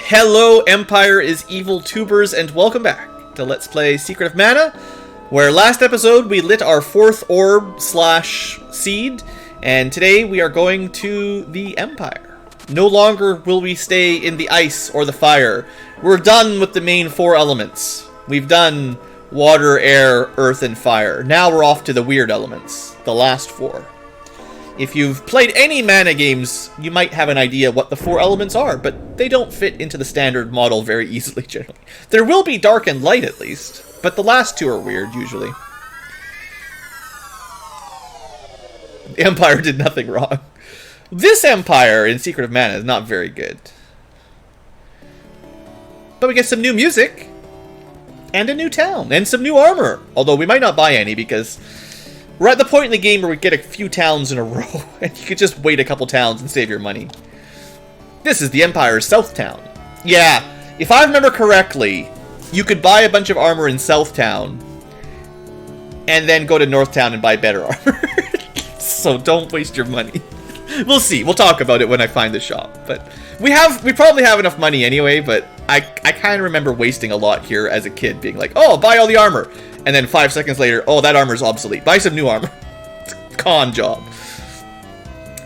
Hello, Empire is Evil tubers, and welcome back to Let's Play Secret of Mana, where last episode we lit our 4th orb / seed, and today we are going to the Empire. No longer will we stay in the ice or the fire. We're done with the main 4 elements. We've done water, air, earth, and fire. Now we're off to the weird elements, the last 4. If you've played any mana games, you might have an idea what the 4 elements are, but they don't fit into the standard model very easily, generally. There will be dark and light, at least, but the last 2 are weird, usually. The Empire did nothing wrong. This Empire in Secret of Mana is not very good. But we get some new music, and a new town, and some new armor. Although we might not buy any, because we're at the point in the game where we get a few towns in a row, and you could just wait a couple towns and save your money. This is the Empire's South Town. Yeah, if I remember correctly, you could buy a bunch of armor in South Town, and then go to North Town and buy better armor. So don't waste your money. We'll see. We'll talk about it when I find the shop. But we probably have enough money anyway, but I kind of remember wasting a lot here as a kid, being like, oh, buy all the armor. And then 5 seconds later, oh, that armor's obsolete. Buy some new armor. Con job.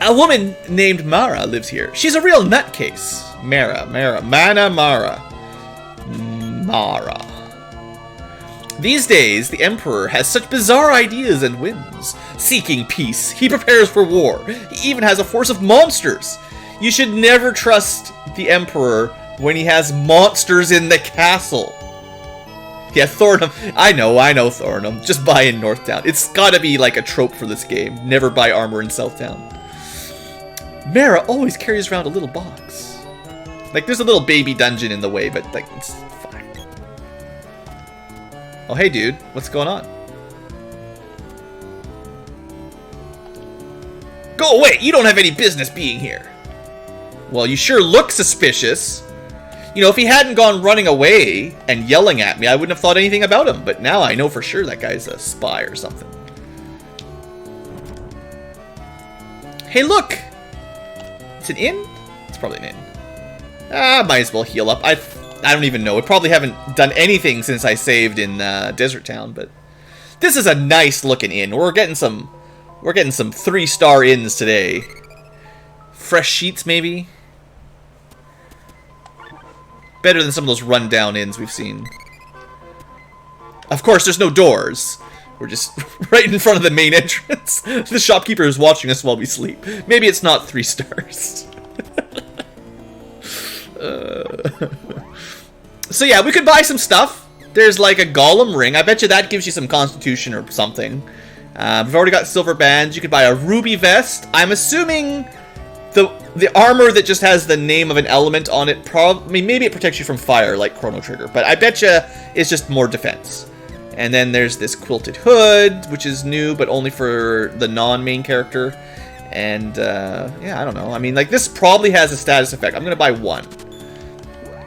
A woman named Mara lives here. She's a real nutcase. Mara. These days, the Emperor has such bizarre ideas and whims. Seeking peace, he prepares for war. He even has a force of monsters. You should never trust the Emperor when he has monsters in the castle. Yeah, Thornham. I know Thornham. Just buy in Northtown. It's gotta be like a trope for this game. Never buy armor in Southtown. Mara always carries around a little box. Like, there's a little baby dungeon in the way, but like, it's fine. Oh, hey, dude. What's going on? Go away! You don't have any business being here. Well, you sure look suspicious. You know, if he hadn't gone running away and yelling at me, I wouldn't have thought anything about him. But now I know for sure that guy's a spy or something. Hey, look! It's an inn? It's probably an inn. Might as well heal up. I don't even know. I probably haven't done anything since I saved in Desert Town, but this is a nice looking inn. We're getting some 3-star inns today. Fresh sheets, maybe? Better than some of those rundown inns we've seen. Of course, there's no doors. We're just right in front of the main entrance. The shopkeeper is watching us while we sleep. Maybe it's not 3 stars. So yeah, we could buy some stuff. There's like a golem ring. I bet you that gives you some constitution or something. We've already got silver bands. You could buy a ruby vest. I'm assuming the armor that just has the name of an element on it, maybe it protects you from fire, like Chrono Trigger, but I bet you it's just more defense. And then there's this Quilted Hood, which is new, but only for the non-main character. And, yeah, I don't know. I mean, like, this probably has a status effect. I'm gonna buy 1.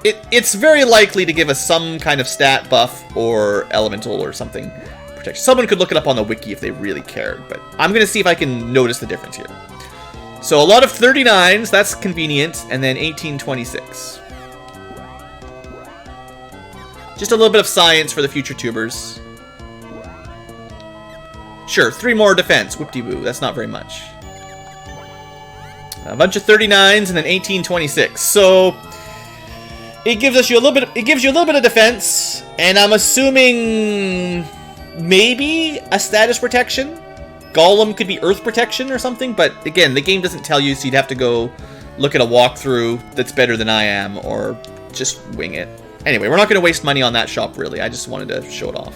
It's very likely to give us some kind of stat buff or elemental or something protection. Someone could look it up on the wiki if they really cared, but I'm gonna see if I can notice the difference here. So a lot of 39s, that's convenient, and then 1826. Just a little bit of science for the future tubers. Sure, 3 more defense, whoop-de-woo, that's not very much. A bunch of 39s and then 1826. So it gives you a little bit of defense, and I'm assuming maybe a status protection. Golem could be earth protection or something, but again, the game doesn't tell you, so you'd have to go look at a walkthrough that's better than I am, or just wing it. Anyway, we're not going to waste money on that shop, really. I just wanted to show it off.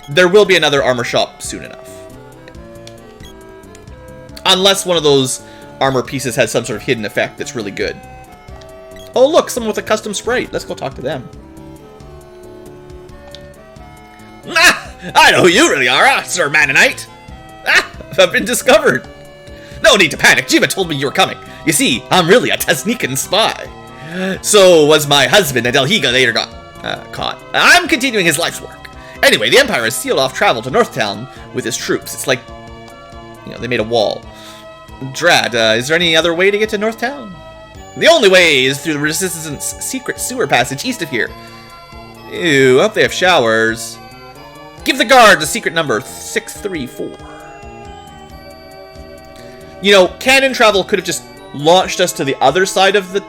There will be another armor shop soon enough. Unless one of those armor pieces has some sort of hidden effect that's really good. Oh, look, someone with a custom sprite. Let's go talk to them. Ah! I know who you really are, Sir Mannonite. Ah, I've been discovered. No need to panic. Jiva told me you were coming. You see, I'm really a Tasnikan spy. So was my husband until he later got caught. I'm continuing his life's work. Anyway, the Empire has sealed off travel to Northtown with his troops. It's like, you know, they made a wall. Drad, is there any other way to get to Northtown? The only way is through the Resistance secret sewer passage east of here. Ew, I hope they have showers. Give the guard the secret number 634. You know, cannon travel could have just launched us to the other side of the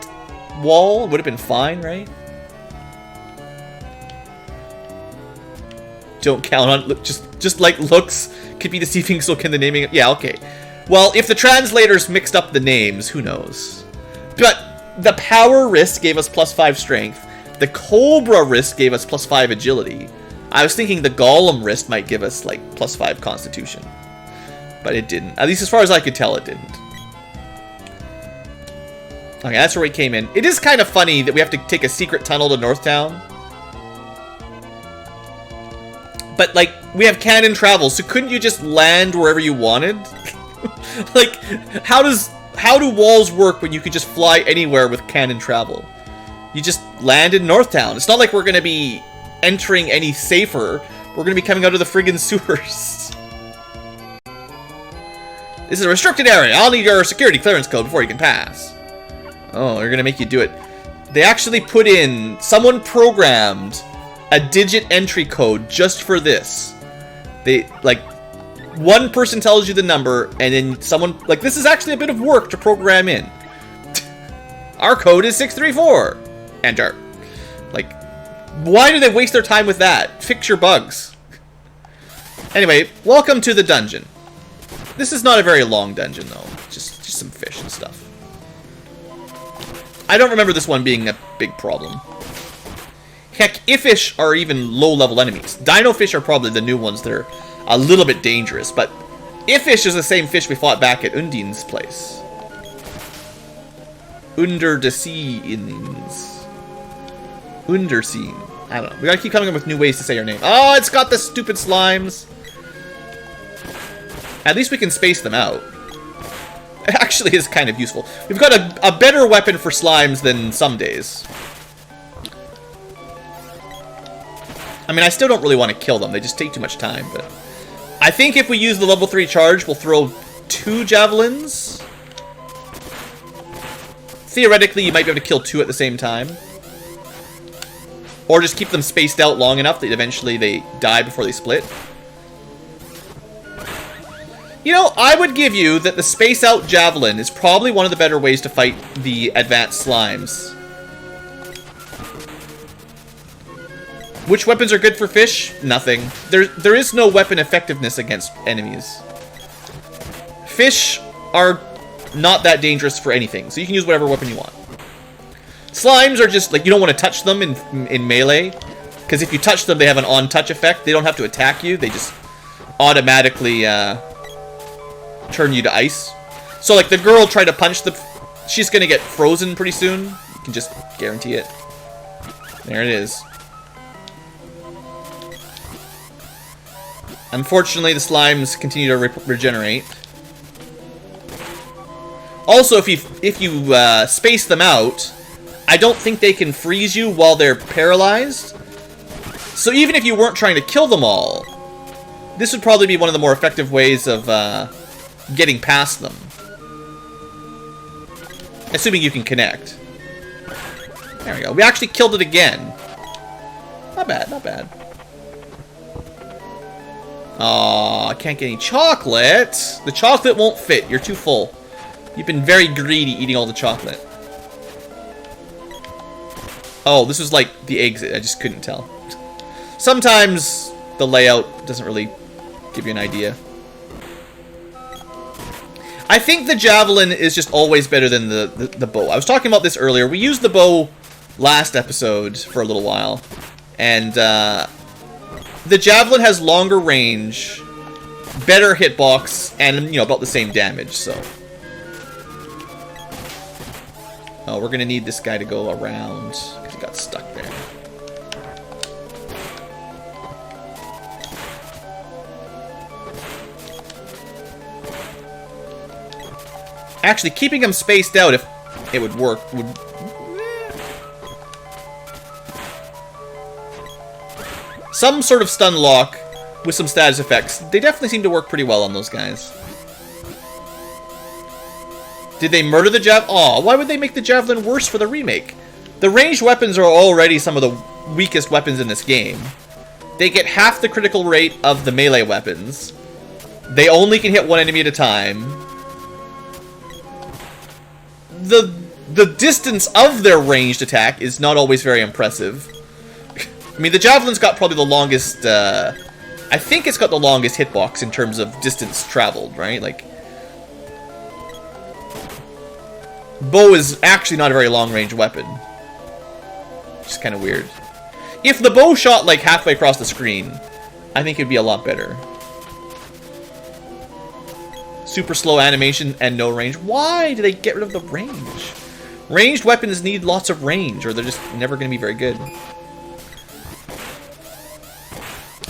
wall. Would have been fine, right? Don't count on just like looks could be deceiving, so can the naming. Yeah, okay. Well, if the translators mixed up the names, who knows? But the power wrist gave us +5 strength. The Cobra wrist gave us +5 agility. I was thinking the Golem wrist might give us like +5 constitution, but it didn't. At least as far as I could tell, it didn't. Okay, that's where we came in. It is kind of funny that we have to take a secret tunnel to Northtown. But, like, we have cannon travel, so couldn't you just land wherever you wanted? Like, how do walls work when you could just fly anywhere with cannon travel? You just land in Northtown. It's not like we're going to be entering any safer. We're going to be coming out of the friggin' sewers. This is a restricted area. I'll need your security clearance code before you can pass. Oh, they're going to make you do it. They actually put in... Someone programmed a digit entry code just for this. They, like, one person tells you the number, and then someone, like, this is actually a bit of work to program in. Our code is 634. Enter. Like, why do they waste their time with that? Fix your bugs. Anyway, welcome to the dungeon. This is not a very long dungeon, though. Just some fish and stuff. I don't remember this one being a big problem. Heck, Iffish are even low-level enemies. Dino fish are probably the new ones that are a little bit dangerous, but Iffish is the same fish we fought back at Undin's place. Under the sea innings. Underseen. I don't know. We gotta keep coming up with new ways to say your name. Oh, it's got the stupid slimes. At least we can space them out. It actually is kind of useful. We've got a better weapon for slimes than some days. I mean, I still don't really want to kill them. They just take too much time, but... I think if we use the level 3 charge, we'll throw 2 javelins. Theoretically, you might be able to kill 2 at the same time. Or just keep them spaced out long enough that eventually they die before they split. You know, I would give you that the space out javelin is probably one of the better ways to fight the advanced slimes. Which weapons are good for fish? Nothing. There is no weapon effectiveness against enemies. Fish are not that dangerous for anything, so you can use whatever weapon you want. Slimes are just, like, you don't want to touch them in melee, because if you touch them, they have an on-touch effect. They don't have to attack you, they just automatically turn you to ice. So, like, the girl tried to punch the... She's gonna get frozen pretty soon. You can just guarantee it. There it is. Unfortunately, the slimes continue to regenerate. Also, if you space them out, I don't think they can freeze you while they're paralyzed. So even if you weren't trying to kill them all, this would probably be one of the more effective ways of getting past them. Assuming you can connect. There we go. We actually killed it again. Not bad, not bad. Aw, I can't get any chocolate. The chocolate won't fit. You're too full. You've been very greedy eating all the chocolate. Oh, this was like the exit. I just couldn't tell. Sometimes the layout doesn't really give you an idea. I think the javelin is just always better than the bow. I was talking about this earlier. We used the bow last episode for a little while. And, the javelin has longer range, better hitbox, and, you know, about the same damage, so. Oh, we're gonna need this guy to go around, because he got stuck there. Actually, keeping him spaced out, if it would work, would... Some sort of stun lock with some status effects. They definitely seem to work pretty well on those guys. Did they murder the javelin? Aw, why would they make the javelin worse for the remake? The ranged weapons are already some of the weakest weapons in this game. They get half the critical rate of the melee weapons. They only can hit one enemy at a time. The distance of their ranged attack is not always very impressive. I mean, the javelin's got probably the longest, I think it's got the longest hitbox in terms of distance traveled, right? Like, bow is actually not a very long-range weapon. Which is kind of weird. If the bow shot, like, halfway across the screen, I think it'd be a lot better. Super slow animation and no range. Why do they get rid of the range? Ranged weapons need lots of range, or they're just never going to be very good.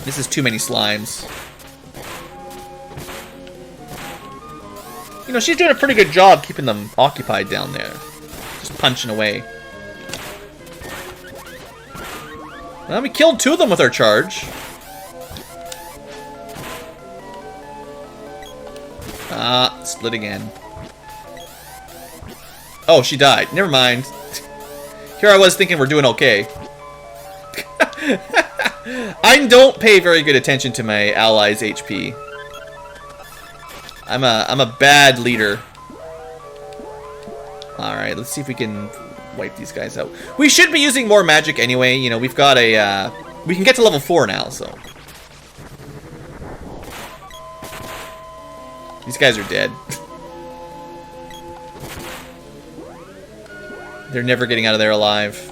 This is too many slimes. You know, she's doing a pretty good job keeping them occupied down there. Just punching away. Well, we killed 2 of them with our charge. Split again. Oh, she died. Never mind. Here I was thinking we're doing okay. I don't pay very good attention to my allies' HP. I'm a bad leader. Alright, let's see if we can wipe these guys out. We should be using more magic anyway. You know, we've got a... we can get to level 4 now, so... These guys are dead. They're never getting out of there alive.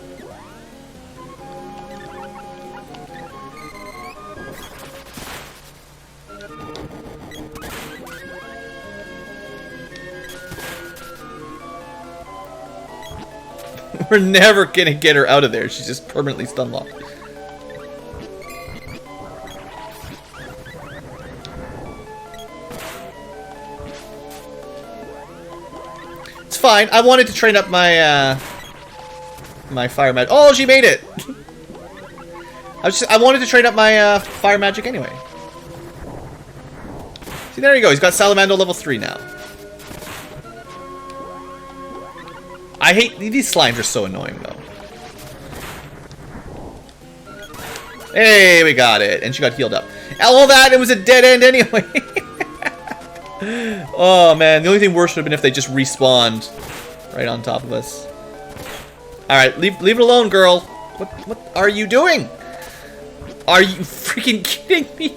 We're never gonna get her out of there. She's just permanently stun locked. It's fine. I wanted to train up my my fire magic. Oh, she made it. I wanted to train up my fire magic anyway. See, there you go. He's got Salamander Level 3 now. I hate... These slimes are so annoying, though. Hey, we got it. And she got healed up. All that, it was a dead end anyway. Oh, man. The only thing worse would have been if they just respawned right on top of us. Alright, leave it alone, girl. What are you doing? Are you freaking kidding me?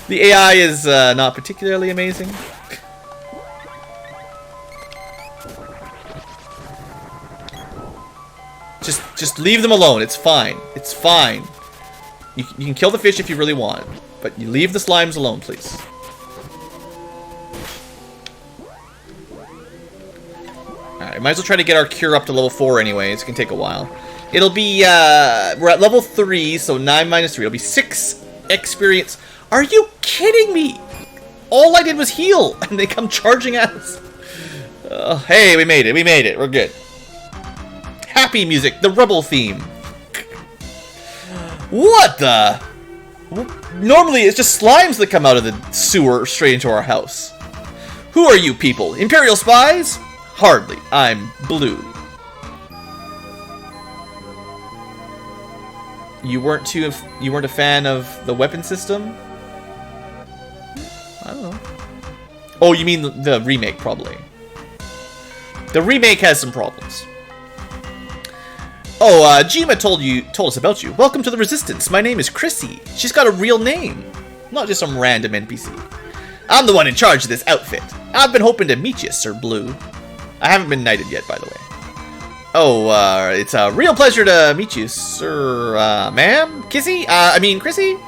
The AI is not particularly amazing. Just leave them alone. It's fine. It's fine. You can kill the fish if you really want, but you leave the slimes alone, please. Alright, might as well try to get our cure up to level 4 anyways. It can take a while. It'll be, we're at level 3, so 9 minus 3. It'll be 6 experience. Are you kidding me? All I did was heal, and they come charging at us. Hey, we made it. We made it. We're good. Happy music, the Rebel theme. What the? Normally, it's just slimes that come out of the sewer straight into our house. Who are you people? Imperial spies? Hardly. I'm blue. You weren't a fan of the weapon system? I don't know. Oh, you mean the remake, probably. The remake has some problems. Oh, Jima told us about you. Welcome to the Resistance. My name is Chrissy. She's got a real name, not just some random NPC. I'm the one in charge of this outfit. I've been hoping to meet you, Sir Blue. I haven't been knighted yet, by the way. Oh, it's a real pleasure to meet you, Sir, ma'am? Kissy? Chrissy?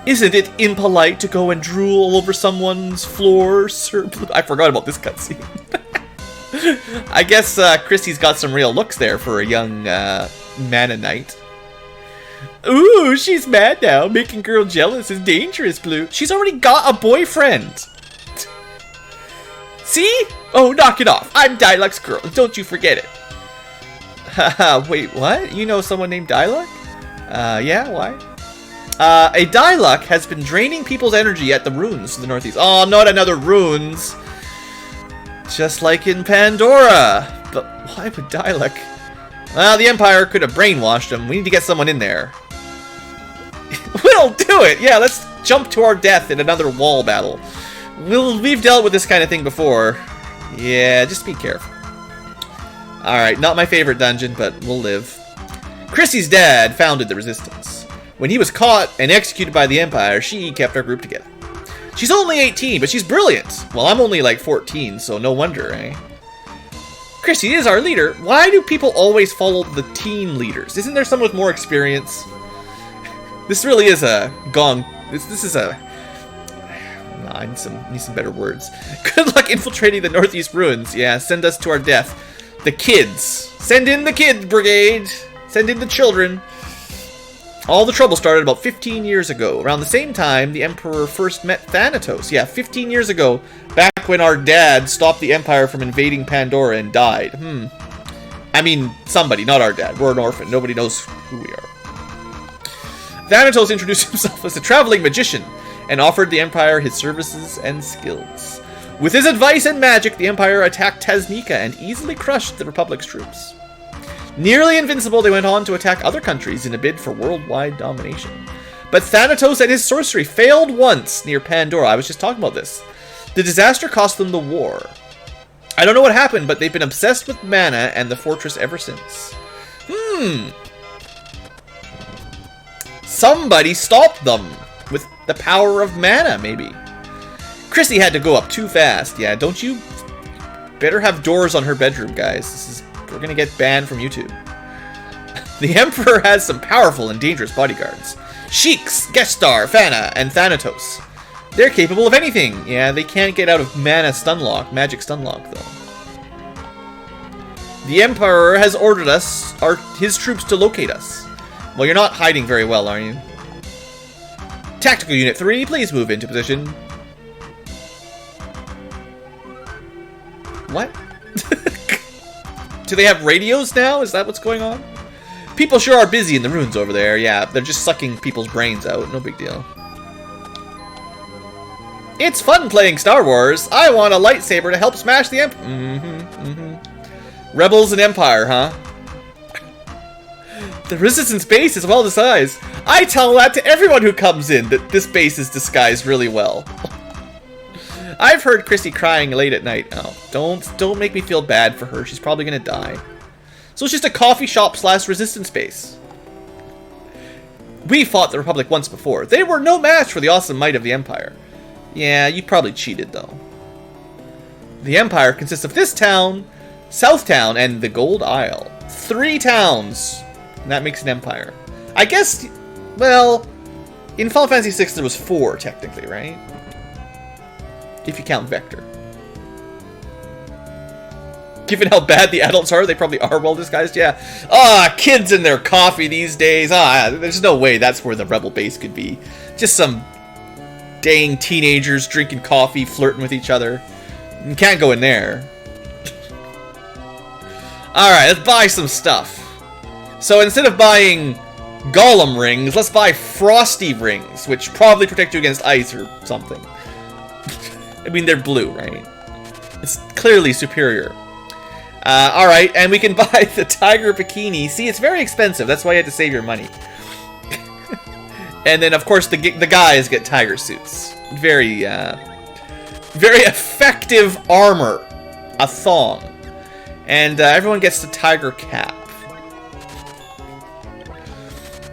Isn't it impolite to go and drool all over someone's floor, Sir Blue? I forgot about this cutscene. I guess Chrissy's got some real looks there for a young mana knight. Ooh, she's mad now. Making girl jealous is dangerous, Blue. She's already got a boyfriend. See? Oh, knock it off. I'm Dialog's girl. Don't you forget it. Haha, wait, what? You know someone named Dialog? Yeah, why? A dialog has been draining people's energy at the ruins to the northeast. Oh, not another ruins. Just like in Pandora. But why would dialog? Well, the Empire could have brainwashed him. We need to get someone in there. We'll do it! Yeah, let's jump to our death in another wall battle. We've dealt with this kind of thing before. Yeah, just be careful. Alright, not my favorite dungeon, but we'll live. Chrissy's dad founded the Resistance. When he was caught and executed by the Empire, she kept our group together. She's only 18, but she's brilliant. Well, I'm only like 14, so no wonder, eh? Chrissy is our leader. Why do people always follow the teen leaders? Isn't there someone with more experience? This really is a gong. This is a... I need some better words. Good luck infiltrating the northeast ruins. Yeah, send us to our death. The kids. Send in the kid brigade. Send in the children. All the trouble started about 15 years ago. Around the same time, the Emperor first met Thanatos. Yeah, 15 years ago. Back when our dad stopped the Empire from invading Pandora and died. I mean, somebody, not our dad. We're an orphan. Nobody knows who we are. Thanatos introduced himself as a traveling magician and offered the Empire his services and skills. With his advice and magic, the Empire attacked Tasnica and easily crushed the Republic's troops. Nearly invincible, they went on to attack other countries in a bid for worldwide domination. But Thanatos and his sorcery failed once near Pandora. I was just talking about this. The disaster cost them the war. I don't know what happened, but they've been obsessed with mana and the fortress ever since. Somebody stopped them with the power of mana, maybe. Chrissy had to go up too fast. Yeah, don't you better have doors on her bedroom, guys. We're gonna get banned from YouTube. The Emperor has some powerful and dangerous bodyguards. Sheiks, Gestar, Fana, and Thanatos. They're capable of anything. Yeah, they can't get out of mana stunlock, magic stunlock, though. The Emperor has ordered his troops to locate us. Well, you're not hiding very well, are you? Tactical Unit 3, please move into position. What? Do they have radios now? Is that what's going on? People sure are busy in the ruins over there. Yeah, they're just sucking people's brains out. No big deal. It's fun playing Star Wars. I want a lightsaber to help smash the Empire. Rebels and Empire, huh? The Resistance base is well disguised. I tell that to everyone who comes in, that this base is disguised really well. I've heard Chrissy crying late at night. Oh, don't make me feel bad for her. She's probably gonna die. So it's just a coffee shop / Resistance base. We fought the Republic once before. They were no match for the awesome might of the Empire. Yeah, you probably cheated though. The Empire consists of this town, South Town, and the Gold Isle. 3 towns. And that makes an empire. I guess, well, in Final Fantasy VI there was 4 technically, right? If you count Vector. Given how bad the adults are, they probably are well disguised, yeah. Kids and their coffee these days. There's no way that's where the rebel base could be. Just some dang teenagers drinking coffee, flirting with each other. You can't go in there. Alright, let's buy some stuff. So instead of buying golem rings, let's buy frosty rings, which probably protect you against ice or something. I mean, they're blue, right? It's clearly superior. Alright, and we can buy the tiger bikini. See, it's very expensive. That's why you had to save your money. And then, of course, the guys get tiger suits. Very effective armor. A thong. And everyone gets the tiger cap.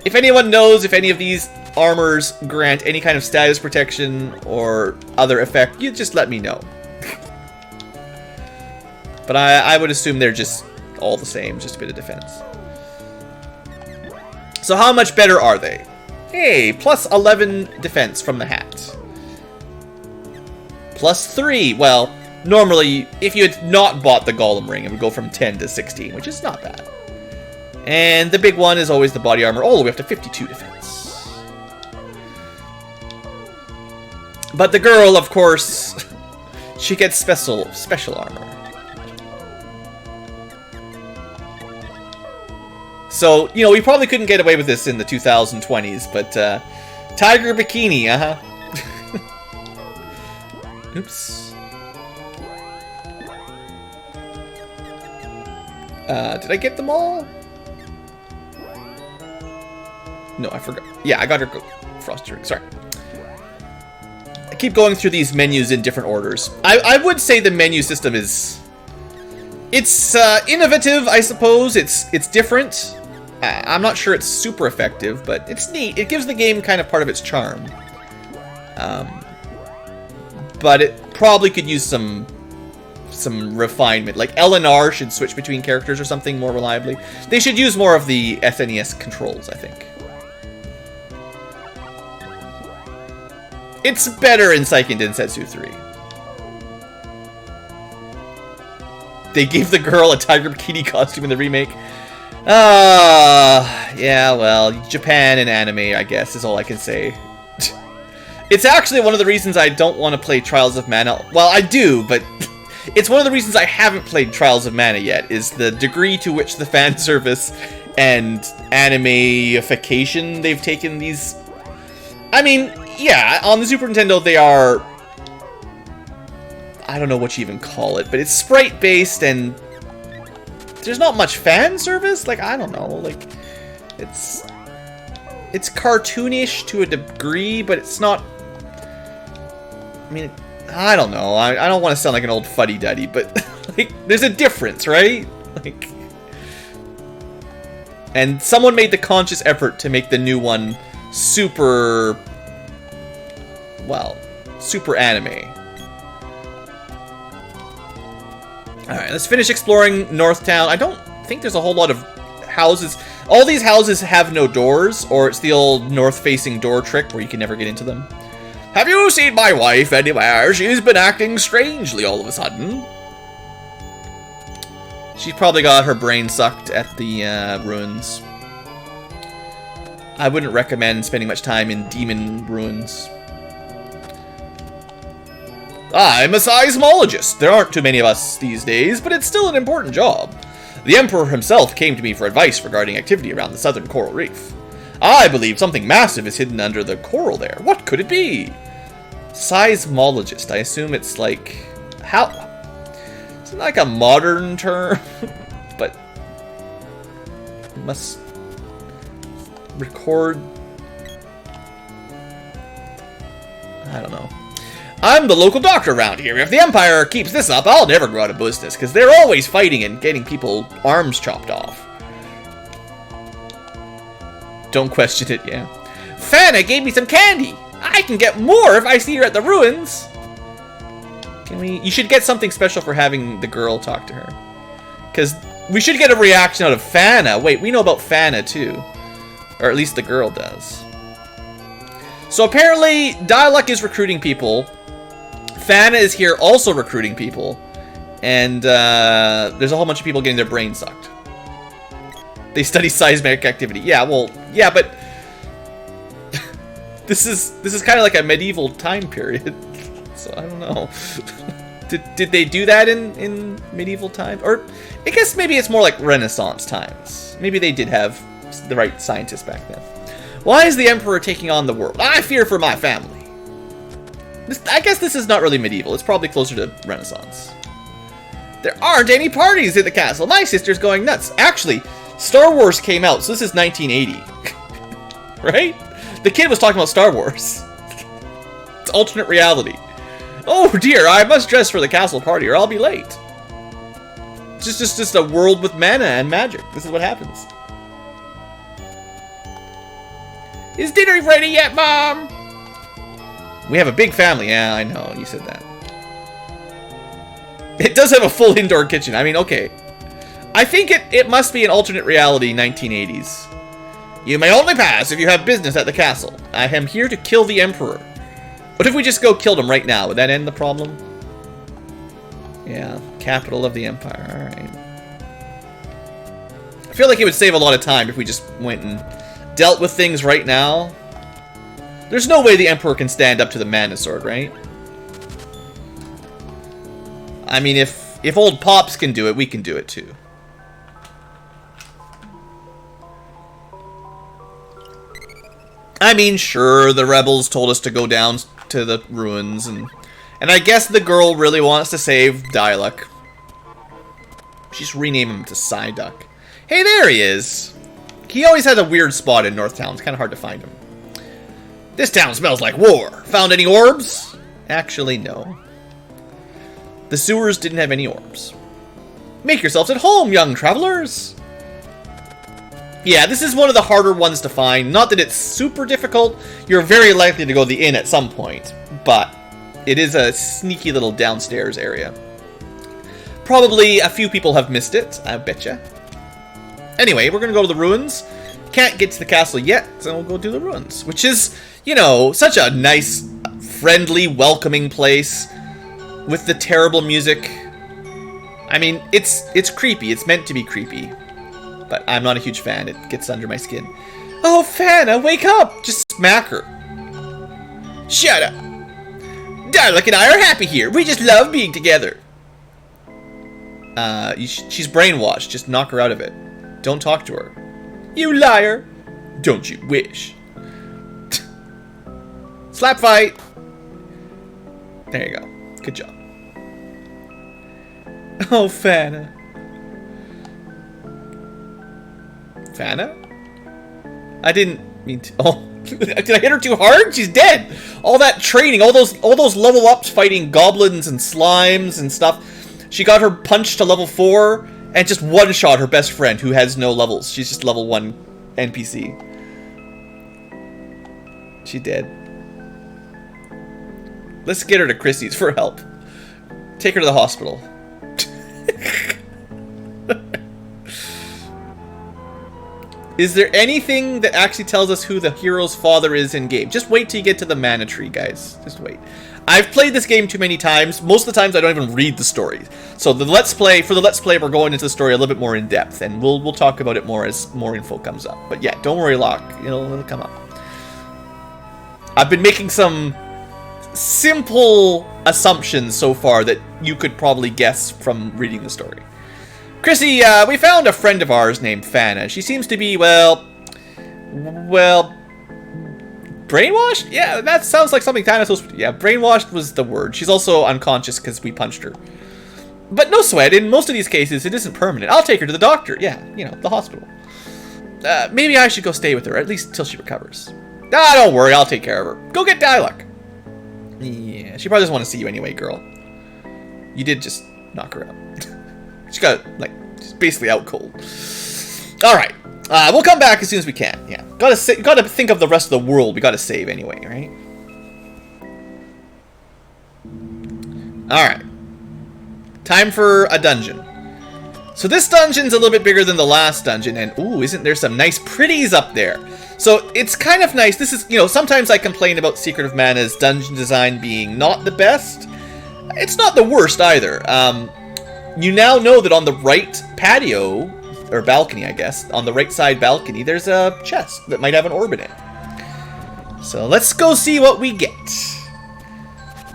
If anyone knows if any of these armors grant any kind of status protection or other effect, you just let me know. But I would assume they're just all the same, just a bit of defense. So how much better are they? Hey, plus 11 defense from the hat. Plus 3. Well, normally, if you had not bought the golem ring, it would go from 10 to 16, which is not bad. And the big one is always the body armor, all the way up to 52 defense. But the girl, of course, she gets special armor. So, you know, we probably couldn't get away with this in the 2020s, but Tiger bikini, Oops. Did I get them all? No, I forgot. Yeah, I got her Frosty Ring. Sorry. I keep going through these menus in different orders. I would say the menu system is... It's innovative, I suppose. It's different. I'm not sure it's super effective, but it's neat. It gives the game kind of part of its charm. But it probably could use some refinement. Like L and R should switch between characters or something more reliably. They should use more of the SNES controls, I think. It's better in Seiken Densetsu 3. They gave the girl a tiger bikini costume in the remake. Yeah, well, Japan and anime, I guess, is all I can say. It's actually one of the reasons I don't want to play Trials of Mana. Well, I do, but it's one of the reasons I haven't played Trials of Mana yet, is the degree to which the fan service and anime-ification they've taken these... I mean, yeah, on the Super Nintendo they are... I don't know what you even call it, but it's sprite-based and... There's not much fan service? Like, I don't know, like... It's cartoonish to a degree, but it's not... I mean, I don't know. I don't want to sound like an old fuddy-duddy, but like, there's a difference, right? Like, and someone made the conscious effort to make the new one super, well, super anime. Alright, let's finish exploring Northtown. I don't think there's a whole lot of houses. All these houses have no doors, or it's the old north-facing door trick where you can never get into them. Have you seen my wife anywhere? She's been acting strangely all of a sudden. She's probably got her brain sucked at the ruins. I wouldn't recommend spending much time in demon ruins. I'm a seismologist. There aren't too many of us these days, but it's still an important job. The Emperor himself came to me for advice regarding activity around the southern coral reef. I believe something massive is hidden under the coral there. What could it be? Seismologist. I assume it's like... How... It's not like a modern term, but... Must... Record... I don't know. I'm the local doctor around here. If the Empire keeps this up, I'll never go out of business, because they're always fighting and getting people arms chopped off. Don't question it, yeah. Fana gave me some candy. I can get more if I see her at the ruins. Can we... You should get something special for having the girl talk to her. Because we should get a reaction out of Fana. Wait, we know about Fana, too. Or at least the girl does. So apparently, Dialog is recruiting people. Fana is here also recruiting people. And there's a whole bunch of people getting their brains sucked. They study seismic activity. Yeah, well, yeah, but this is kind of like a medieval time period. So I don't know. Did they do that in medieval times? Or I guess maybe it's more like Renaissance times. Maybe they did have the right scientists back then. Why is the Emperor taking on the world? I fear for my family. I guess this is not really medieval. It's probably closer to Renaissance. There aren't any parties at the castle. My sister's going nuts. Actually, Star Wars came out, so this is 1980. Right? The kid was talking about Star Wars. It's alternate reality. Oh dear, I must dress for the castle party or I'll be late. It's just a world with mana and magic. This is what happens. Is dinner ready yet, Mom? We have a big family. Yeah, I know. You said that. It does have a full indoor kitchen. I mean, okay. I think it must be an alternate reality 1980s. You may only pass if you have business at the castle. I am here to kill the Emperor. What if we just go kill him right now? Would that end the problem? Yeah, capital of the Empire. Alright. I feel like it would save a lot of time if we just went and dealt with things right now. There's no way the Emperor can stand up to the Mana Sword, right? I mean, if old Pops can do it, we can do it too. I mean, sure, the rebels told us to go down to the ruins, and I guess the girl really wants to save Dialog. Just rename him to Psyduck. Hey, there he is! He always has a weird spot in North Town. It's kind of hard to find him. This town smells like war. Found any orbs? Actually, no. The sewers didn't have any orbs. Make yourselves at home, young travelers! Yeah, this is one of the harder ones to find. Not that it's super difficult. You're very likely to go to the inn at some point. But it is a sneaky little downstairs area. Probably a few people have missed it, I betcha. Anyway, we're going to go to the ruins. Can't get to the castle yet, so we'll go do the ruins. Which is, you know, such a nice, friendly, welcoming place. With the terrible music. I mean, it's creepy. It's meant to be creepy. But I'm not a huge fan. It gets under my skin. Oh, Fana, wake up! Just smack her. Shut up. Dialog and I are happy here. We just love being together. She's brainwashed. Just knock her out of it. Don't talk to her. You liar. Don't you wish. Slap fight. There you go. Good job. Oh, Fana. Fana? I didn't mean to. Oh, did I hit her too hard? She's dead. All that training, all those level ups fighting goblins and slimes and stuff. She got her punch to level 4 and just one shot her best friend who has no levels. She's just level 1 NPC. She dead. Let's get her to Christie's for help. Take her to the hospital. Is there anything that actually tells us who the hero's father is in game? Just wait till you get to the mana tree, guys. Just wait. I've played this game too many times. Most of the times I don't even read the story. So for the Let's Play, we're going into the story a little bit more in depth, and we'll talk about it more as more info comes up. But yeah, don't worry, Locke. It'll come up. I've been making some simple assumptions so far that you could probably guess from reading the story. Chrissy, we found a friend of ours named Fana. She seems to be, well, brainwashed? Yeah, that sounds like something Fana's supposed to... Yeah, brainwashed was the word. She's also unconscious because we punched her. But no sweat, in most of these cases, it isn't permanent. I'll take her to the doctor. Yeah, you know, the hospital. Maybe I should go stay with her, at least till she recovers. Ah, don't worry, I'll take care of her. Go get Dialog. Yeah, she probably doesn't want to see you anyway, girl. You did just knock her out. She got, like, she's basically out cold. Alright. We'll come back as soon as we can. Yeah. Gotta think of the rest of the world. We gotta save anyway, right? Alright. Time for a dungeon. So this dungeon's a little bit bigger than the last dungeon, and ooh, isn't there some nice pretties up there? So it's kind of nice. This is, you know, sometimes I complain about Secret of Mana's dungeon design being not the best. It's not the worst either. You now know that on the right patio, or balcony, I guess, on the right side balcony, there's a chest that might have an orb in it. So let's go see what we get.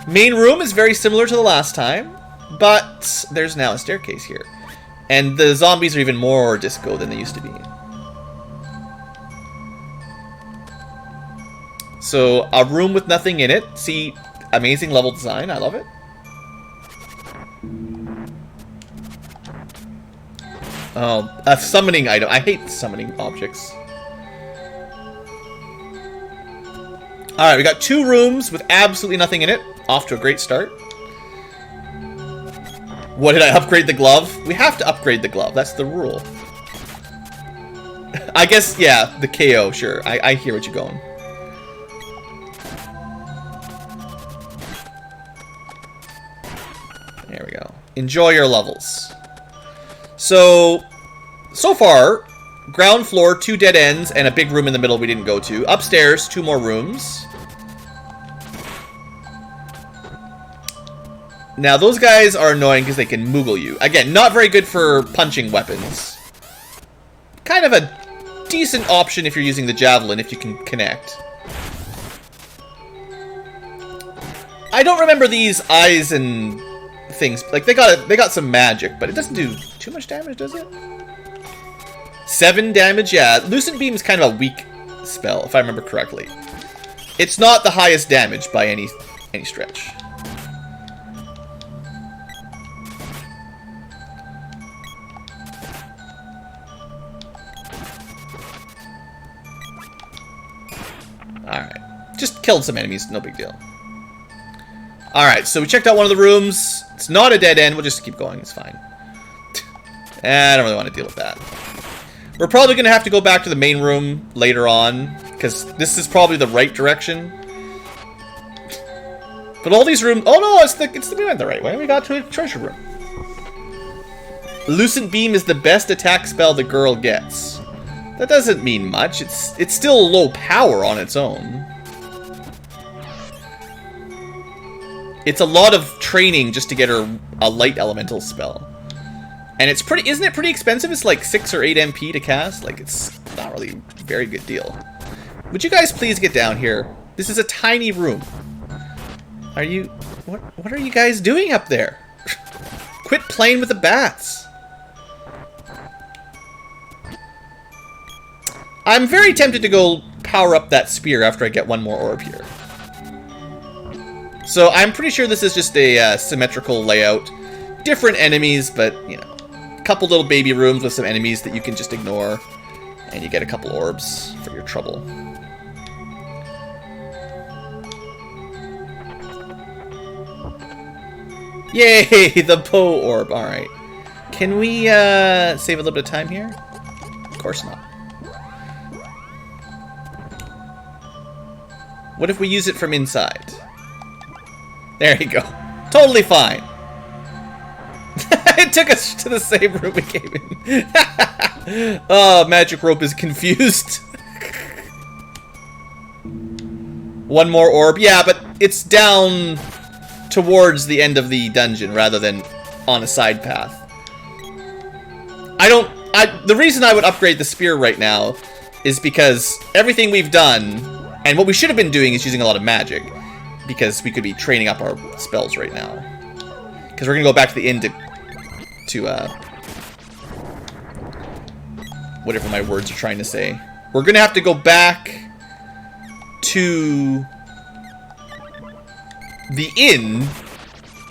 Main room is very similar to the last time, but there's now a staircase here. And the zombies are even more disco than they used to be. So, a room with nothing in it. See, amazing level design. I love it. Oh, a summoning item. I hate summoning objects. Alright, we got 2 rooms with absolutely nothing in it. Off to a great start. What, did I upgrade the glove? We have to upgrade the glove. That's the rule. I guess, yeah, the KO, sure. I hear what you're going. There we go. Enjoy your levels. So far, ground floor, 2 dead ends, and a big room in the middle we didn't go to. Upstairs, 2 more rooms. Now, those guys are annoying because they can moogle you. Again, not very good for punching weapons. Kind of a decent option if you're using the javelin, if you can connect. I don't remember these eyes and things. Like, they got some magic, but it doesn't do too much damage, does it? 7 damage, yeah. Lucent Beam's kind of a weak spell, if I remember correctly. It's not the highest damage by any stretch. Alright. Just killed some enemies, no big deal. Alright, so we checked out one of the rooms. It's not a dead end, we'll just keep going, it's fine. I don't really want to deal with that. We're probably going to have to go back to the main room later on, because this is probably the right direction. But all these rooms... Oh no, we went the right way. We got to a treasure room. Lucent Beam is the best attack spell the girl gets. That doesn't mean much. It's still low power on its own. It's a lot of training just to get her a light elemental spell. And it's pretty... Isn't it pretty expensive? It's like 6 or 8 MP to cast. Like, it's not really a very good deal. Would you guys please get down here? This is a tiny room. Are you... What are you guys doing up there? Quit playing with the bats. I'm very tempted to go power up that spear after I get one more orb here. So I'm pretty sure this is just a symmetrical layout. Different enemies, but, you know. A couple little baby rooms with some enemies that you can just ignore. And you get a couple orbs for your trouble. Yay! The bow orb. Alright. Can we save a little bit of time here? Of course not. What if we use it from inside? There you go. Totally fine. It took us to the same room we came in. Oh, Magic Rope is confused. One more orb. Yeah, but it's down towards the end of the dungeon rather than on a side path. The reason I would upgrade the spear right now is because everything we've done, and what we should have been doing is using a lot of magic, because we could be training up our spells right now. Because we're going to go back to the inn to whatever my words are trying to say. We're going to have to go back to the inn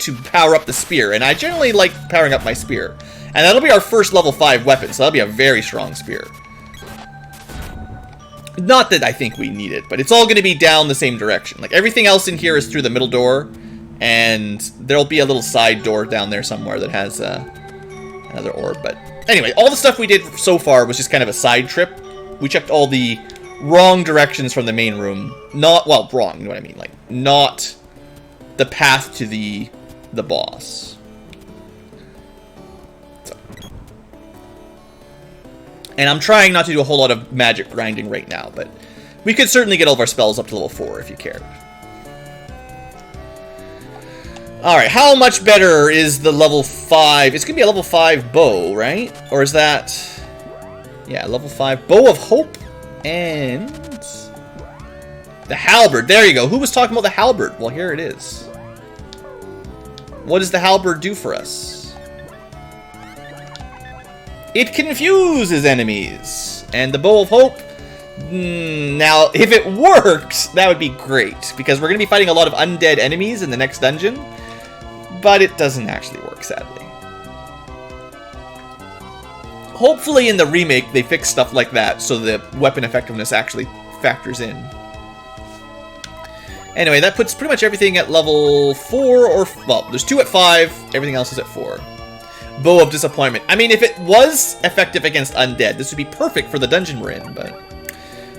to power up the spear. And I generally like powering up my spear. And that'll be our first level 5 weapon, so that'll be a very strong spear. Not that I think we need it, but it's all going to be down the same direction. Like, everything else in here is through the middle door, and there'll be a little side door down there somewhere that has another orb. But anyway, all the stuff we did so far was just kind of a side trip. We checked all the wrong directions from the main room. Not, well, wrong, you know what I mean? Like, not the path to the boss. So. And I'm trying not to do a whole lot of magic grinding right now, but we could certainly get all of our spells up to level 4 if you cared. Alright, how much better is the level 5? It's going to be a level 5 bow, right? Or is that... Yeah, level 5 Bow of Hope and... the Halberd. There you go. Who was talking about the Halberd? Well, here it is. What does the Halberd do for us? It confuses enemies. And the Bow of Hope... now, if it works, that would be great. Because we're going to be fighting a lot of undead enemies in the next dungeon. But it doesn't actually work, sadly. Hopefully in the remake they fix stuff like that so the weapon effectiveness actually factors in. Anyway, that puts pretty much everything at level 4 or... well, there's 2 at 5, everything else is at 4. Bow of Disappointment. I mean, if it was effective against undead, this would be perfect for the dungeon we're in, but...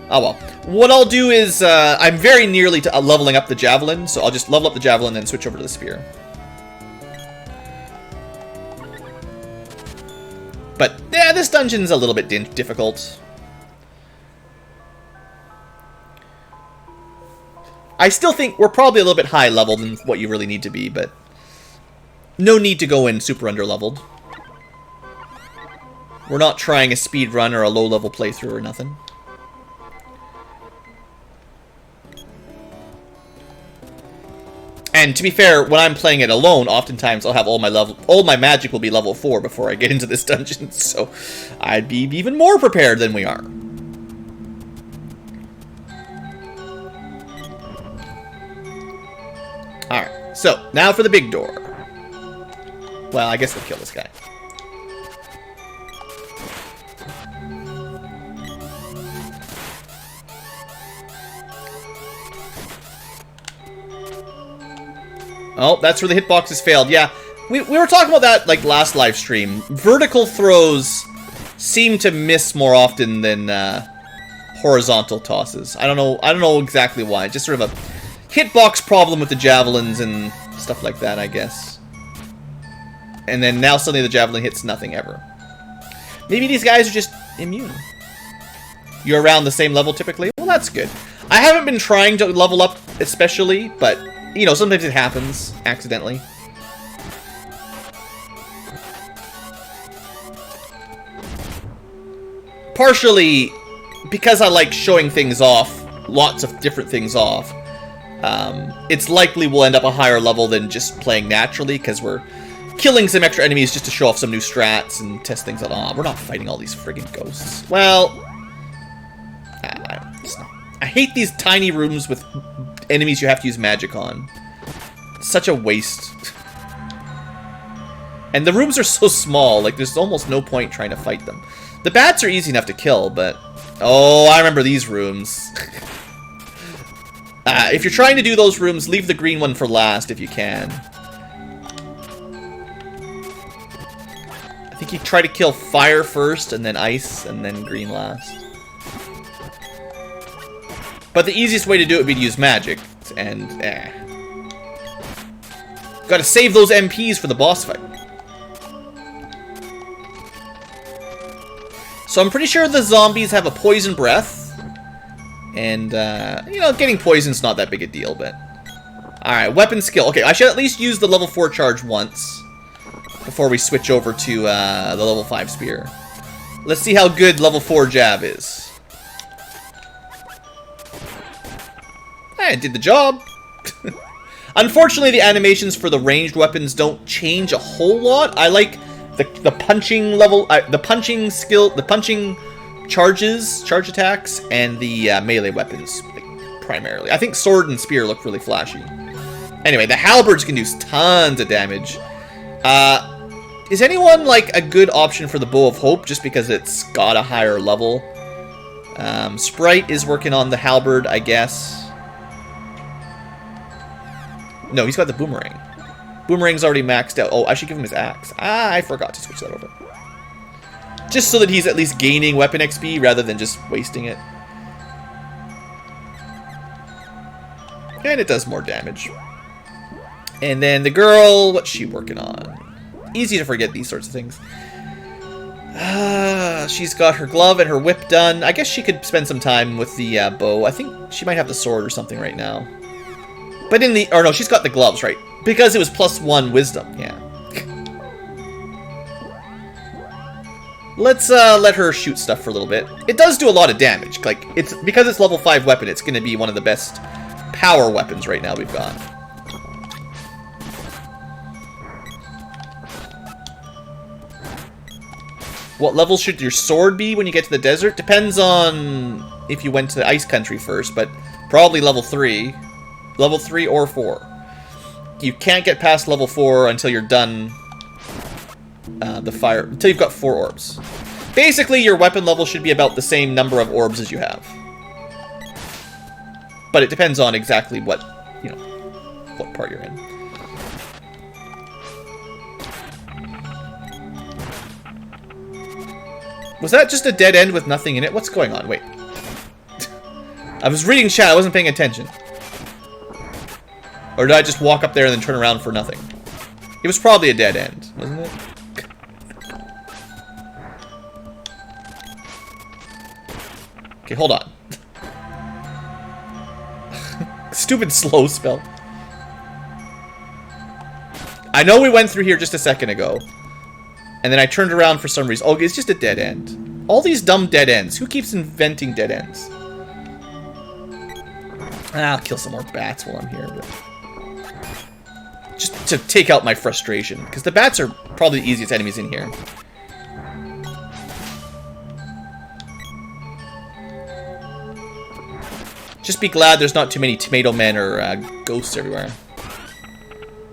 oh well. What I'll do is, I'm very nearly to leveling up the Javelin, so I'll just level up the Javelin and then switch over to the Spear. But, yeah, this dungeon's a little bit difficult. I still think we're probably a little bit high level than what you really need to be, but no need to go in super under-leveled. We're not trying a speed run or a low-level playthrough or nothing. And to be fair, when I'm playing it alone, oftentimes I'll have all my magic will be level 4 before I get into this dungeon, so I'd be even more prepared than we are. So, now for the big door. Well, I guess we'll kill this guy. Oh, that's where the hitboxes failed. Yeah, we were talking about that like last live stream. Vertical throws seem to miss more often than horizontal tosses. I don't know exactly why. Just sort of a hitbox problem with the javelins and stuff like that, I guess. And then now suddenly the javelin hits nothing ever. Maybe these guys are just immune. You're around the same level typically? Well, that's good. I haven't been trying to level up especially, but, you know, sometimes it happens accidentally. Partially because I like showing things off, lots of different things off. It's likely we'll end up a higher level than just playing naturally, because we're killing some extra enemies just to show off some new strats and test things out. We're not fighting all these friggin' ghosts. Well, I hate these tiny rooms with enemies you have to use magic on. It's such a waste. And the rooms are so small, like there's almost no point trying to fight them. The bats are easy enough to kill, but... Oh, I remember these rooms. If you're trying to do those rooms, leave the green one for last if you can. I think you try to kill fire first, and then ice, and then green last. But the easiest way to do it would be to use magic, and gotta save those MPs for the boss fight. So I'm pretty sure the zombies have a poison breath. And, you know, getting poison's not that big a deal, but... Alright, weapon skill. Okay, I should at least use the level 4 charge once before we switch over to the level 5 spear. Let's see how good level 4 jab is. I did the job. Unfortunately, the animations for the ranged weapons don't change a whole lot. I like the punching level, the punching skill, the punching charge attacks, and the melee weapons, like, primarily. I think sword and spear look really flashy. Anyway, the halberds can do tons of damage. Is anyone, like, a good option for the Bow of Hope, just because it's got a higher level? Sprite is working on the halberd, I guess. No, he's got the boomerang. Boomerang's already maxed out. Oh, I should give him his axe. I forgot to switch that over. Just so that he's at least gaining weapon XP rather than just wasting it. And it does more damage. And then the girl, what's she working on? Easy to forget these sorts of things. She's got her glove and her whip done. I guess she could spend some time with the bow. I think she might have the sword or something right now. But in the... Or no, she's got the gloves, right? Because it was +1 wisdom, yeah. Let's let her shoot stuff for a little bit. It does do a lot of damage. Like, it's because it's level 5 weapon, it's going to be one of the best power weapons right now we've got. What level should your sword be when you get to the desert? Depends on if you went to the ice country first, but probably level 3. Level 3 or 4. You can't get past level 4 until you're done the fire, until you've got 4 orbs. Basically, your weapon level should be about the same number of orbs as you have. But it depends on exactly what, you know, what part you're in. Was that just a dead end with nothing in it? What's going on? Wait. I was reading chat, I wasn't paying attention. Or did I just walk up there and then turn around for nothing? It was probably a dead end, wasn't it? Okay, hold on. Stupid slow spell. I know we went through here just a second ago. And then I turned around for some reason. Oh, it's just a dead end. All these dumb dead ends. Who keeps inventing dead ends? I'll kill some more bats while I'm here. But... just to take out my frustration. Because the bats are probably the easiest enemies in here. Just be glad there's not too many tomato men or ghosts everywhere.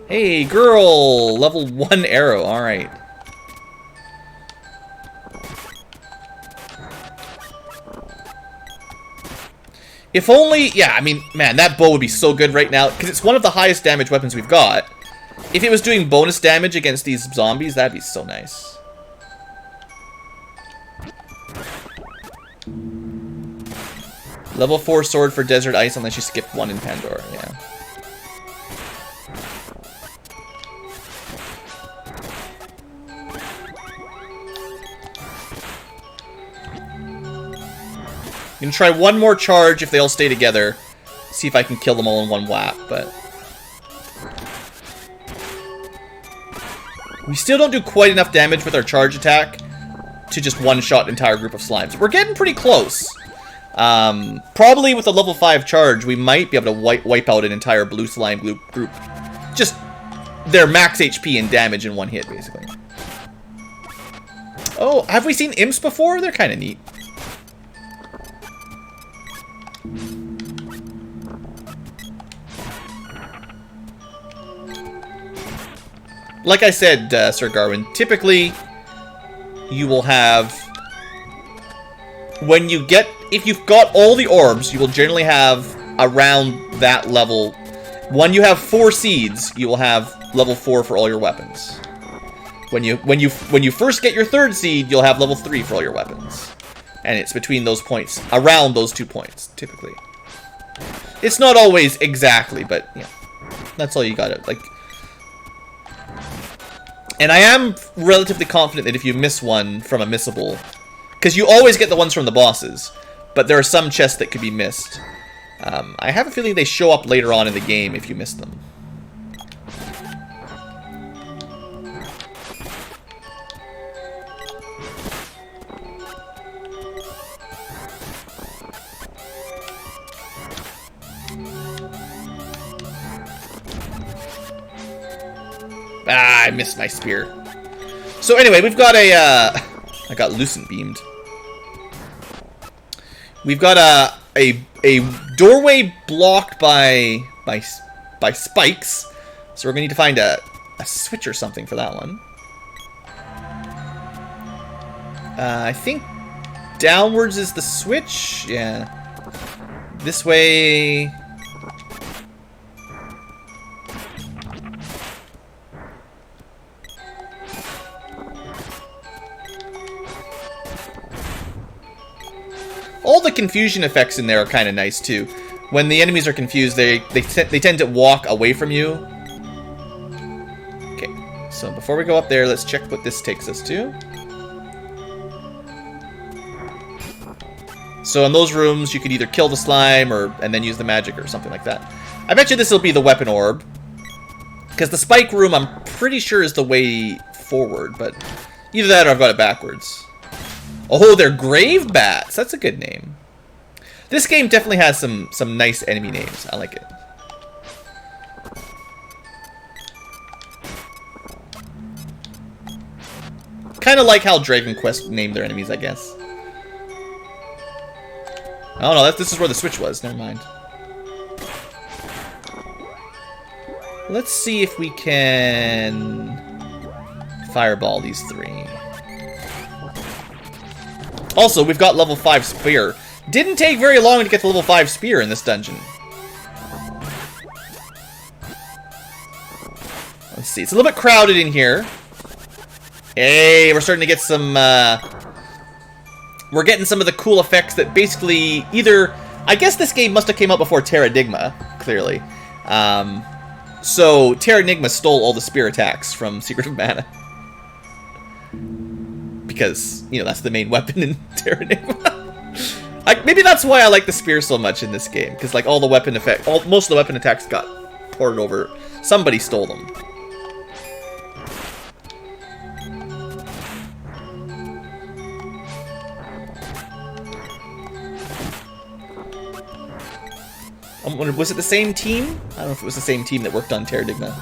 Hey, girl! Level 1 arrow, alright. If only... Yeah, I mean, man, that bow would be so good right now, because it's one of the highest damage weapons we've got. If it was doing bonus damage against these zombies, that'd be so nice. Level 4 sword for Desert Ice unless you skip 1 in Pandora, yeah. I'm gonna try one more charge if they all stay together. See if I can kill them all in one whap, but... We still don't do quite enough damage with our charge attack to just one-shot an entire group of slimes. We're getting pretty close. Probably with a level 5 charge, we might be able to wipe out an entire blue slime group. Just their max HP and damage in one hit, basically. Oh, have we seen imps before? They're kind of neat. Like I said, Sir Garwin, typically you will have... When you get... If you've got all the orbs, you will generally have around that level... When you have 4 seeds, you will have level 4 for all your weapons. When you first get your 3rd seed, you'll have level 3 for all your weapons. And it's between those points, around those 2 points, typically. It's not always exactly, but yeah, that's all you gotta, like... And I am relatively confident that if you miss one from a missable... Because you always get the ones from the bosses, but there are some chests that could be missed. I have a feeling they show up later on in the game if you miss them. Ah, I missed my spear. So anyway, we've got a... I got lucent beamed. We've got a doorway blocked by spikes. So we're going to need to find a switch or something for that one. I think downwards is the switch. Yeah. This way... All the confusion effects in there are kind of nice too. When the enemies are confused, they tend to walk away from you. Okay, so before we go up there, let's check what this takes us to. So in those rooms, you could either kill the slime and then use the magic or something like that. I bet you this will be the weapon orb. Because the spike room, I'm pretty sure, is the way forward, but either that or I've got it backwards. Oh, they're grave bats. That's a good name. This game definitely has some nice enemy names. I like it. Kind of like how Dragon Quest named their enemies, I guess. Oh no, this is where the switch was. Never mind. Let's see if we can fireball these 3. Also, we've got level 5 spear. Didn't take very long to get to level 5 spear in this dungeon. Let's see. It's a little bit crowded in here. Hey, we're starting to get some... We're getting some of the cool effects that basically either... I guess this game must have came out before Terranigma, clearly. So, Terranigma stole all the spear attacks from Secret of Mana. Because, you know, that's the main weapon in Terranigma. Maybe that's why I like the spear so much in this game. Because, like, all the weapon effect... most of the weapon attacks got ported over. Somebody stole them. I wonder, was it the same team? I don't know if it was the same team that worked on Terranigma.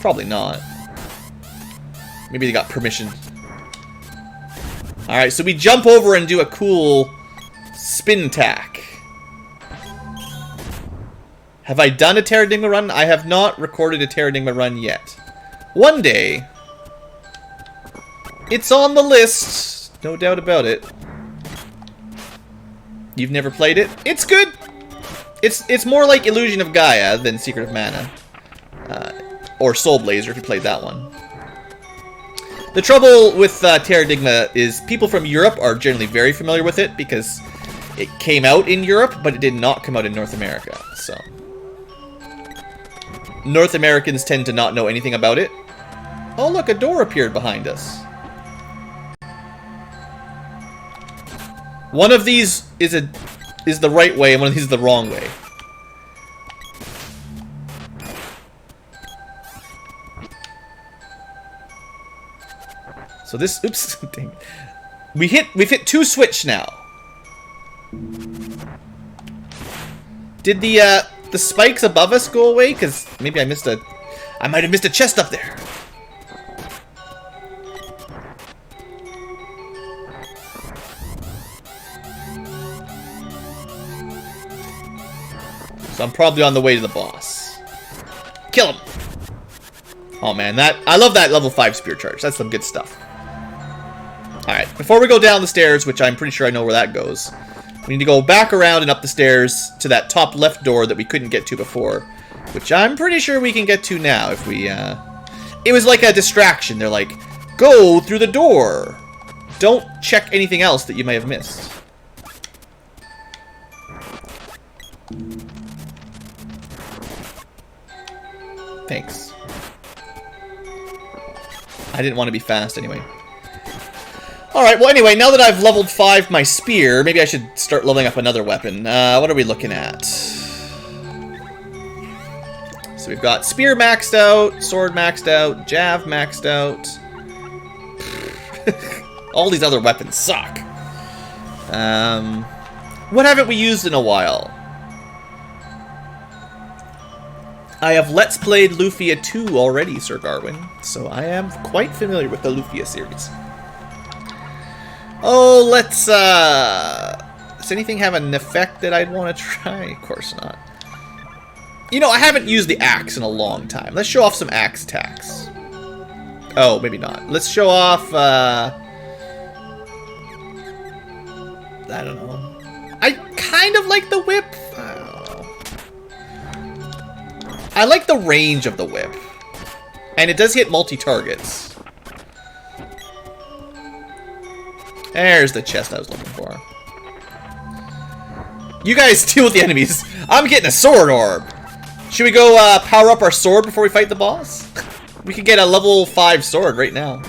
Probably not. Maybe they got permission. Alright, so we jump over and do a cool spin attack. Have I done a Terradigma run? I have not recorded a Terradigma run yet. One day. It's on the list. No doubt about it. You've never played it? It's good. It's more like Illusion of Gaia than Secret of Mana. Or Soul Blazer if you played that one. The trouble with Terradigma is people from Europe are generally very familiar with it because it came out in Europe, but it did not come out in North America. So North Americans tend to not know anything about it. Oh look, a door appeared behind us. One of these is the right way, and one of these is the wrong way. So this, oops, dang. We've hit 2 switch now. Did the spikes above us go away? Because maybe I might have missed a chest up there. So I'm probably on the way to the boss. Kill him! Oh man, I love that level 5 spear charge. That's some good stuff. Alright, before we go down the stairs, which I'm pretty sure I know where that goes, we need to go back around and up the stairs to that top left door that we couldn't get to before, which I'm pretty sure we can get to now if we, It was like a distraction. They're like, go through the door. Don't check anything else that you may have missed. Thanks. I didn't want to be fast anyway. Alright, well anyway, now that I've leveled 5 my spear, maybe I should start leveling up another weapon. What are we looking at? So we've got spear maxed out, sword maxed out, jav maxed out. All these other weapons suck. What haven't we used in a while? I have Let's Played Lufia 2 already, Sir Garwin, so I am quite familiar with the Lufia series. Oh, let's, does anything have an effect that I'd want to try? Of course not. You know, I haven't used the axe in a long time. Let's show off some axe attacks. Oh, maybe not. Let's show off, I don't know. I kind of like the whip. I don't know. I like the range of the whip. And it does hit multi-targets. There's the chest I was looking for. You guys deal with the enemies. I'm getting a sword orb. Should we go power up our sword before we fight the boss? We could get a level 5 sword right now.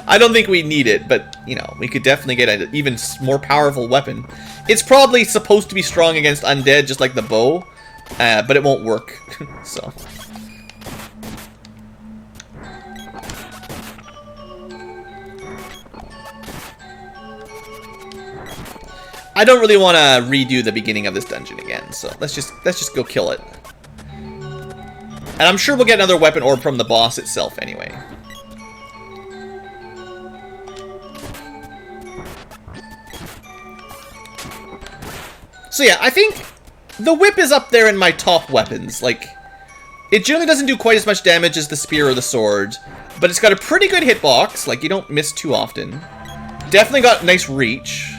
I don't think we need it, but, you know, we could definitely get an even more powerful weapon. It's probably supposed to be strong against undead, just like the bow, but it won't work, so... I don't really want to redo the beginning of this dungeon again, so let's just go kill it. And I'm sure we'll get another weapon orb from the boss itself anyway. So yeah, I think the whip is up there in my top weapons. Like, it generally doesn't do quite as much damage as the spear or the sword, but it's got a pretty good hitbox. Like, you don't miss too often. Definitely got nice reach.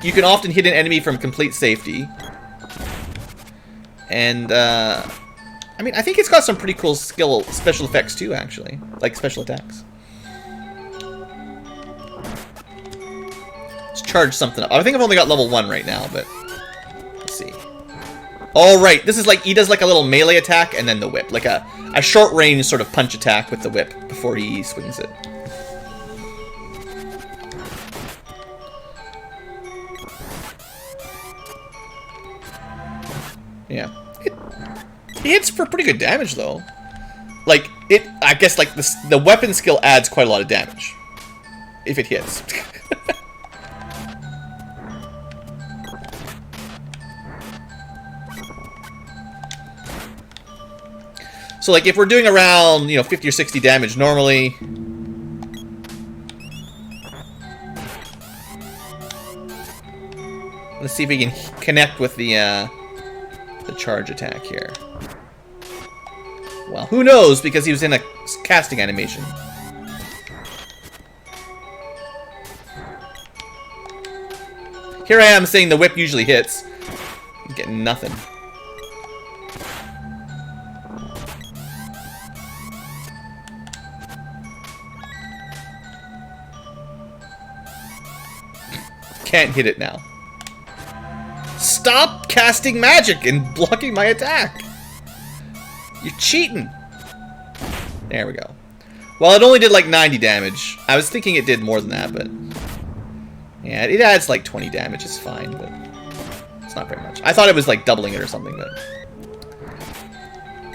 You can often hit an enemy from complete safety. And, I mean, I think it's got some pretty cool special effects too, actually. Like, special attacks. Let's charge something up. I think I've only got level 1 right now, but... Let's see. Oh, right. This is like, he does like a little melee attack and then the whip. Like a short range sort of punch attack with the whip before he swings it. Yeah. It hits for pretty good damage, though. Like, I guess, like, the weapon skill adds quite a lot of damage. If it hits. So, like, if we're doing around, you know, 50 or 60 damage normally... Let's see if we can connect with the charge attack here. Well, who knows, because he was in a casting animation. Here I am saying the whip usually hits. I'm getting nothing. Can't hit it now. Stop casting magic and blocking my attack. You're cheating. There we go. Well, it only did like 90 damage. I was thinking it did more than that, but... yeah, it adds like 20 damage. It's fine, but... it's not very much. I thought it was like doubling it or something, but...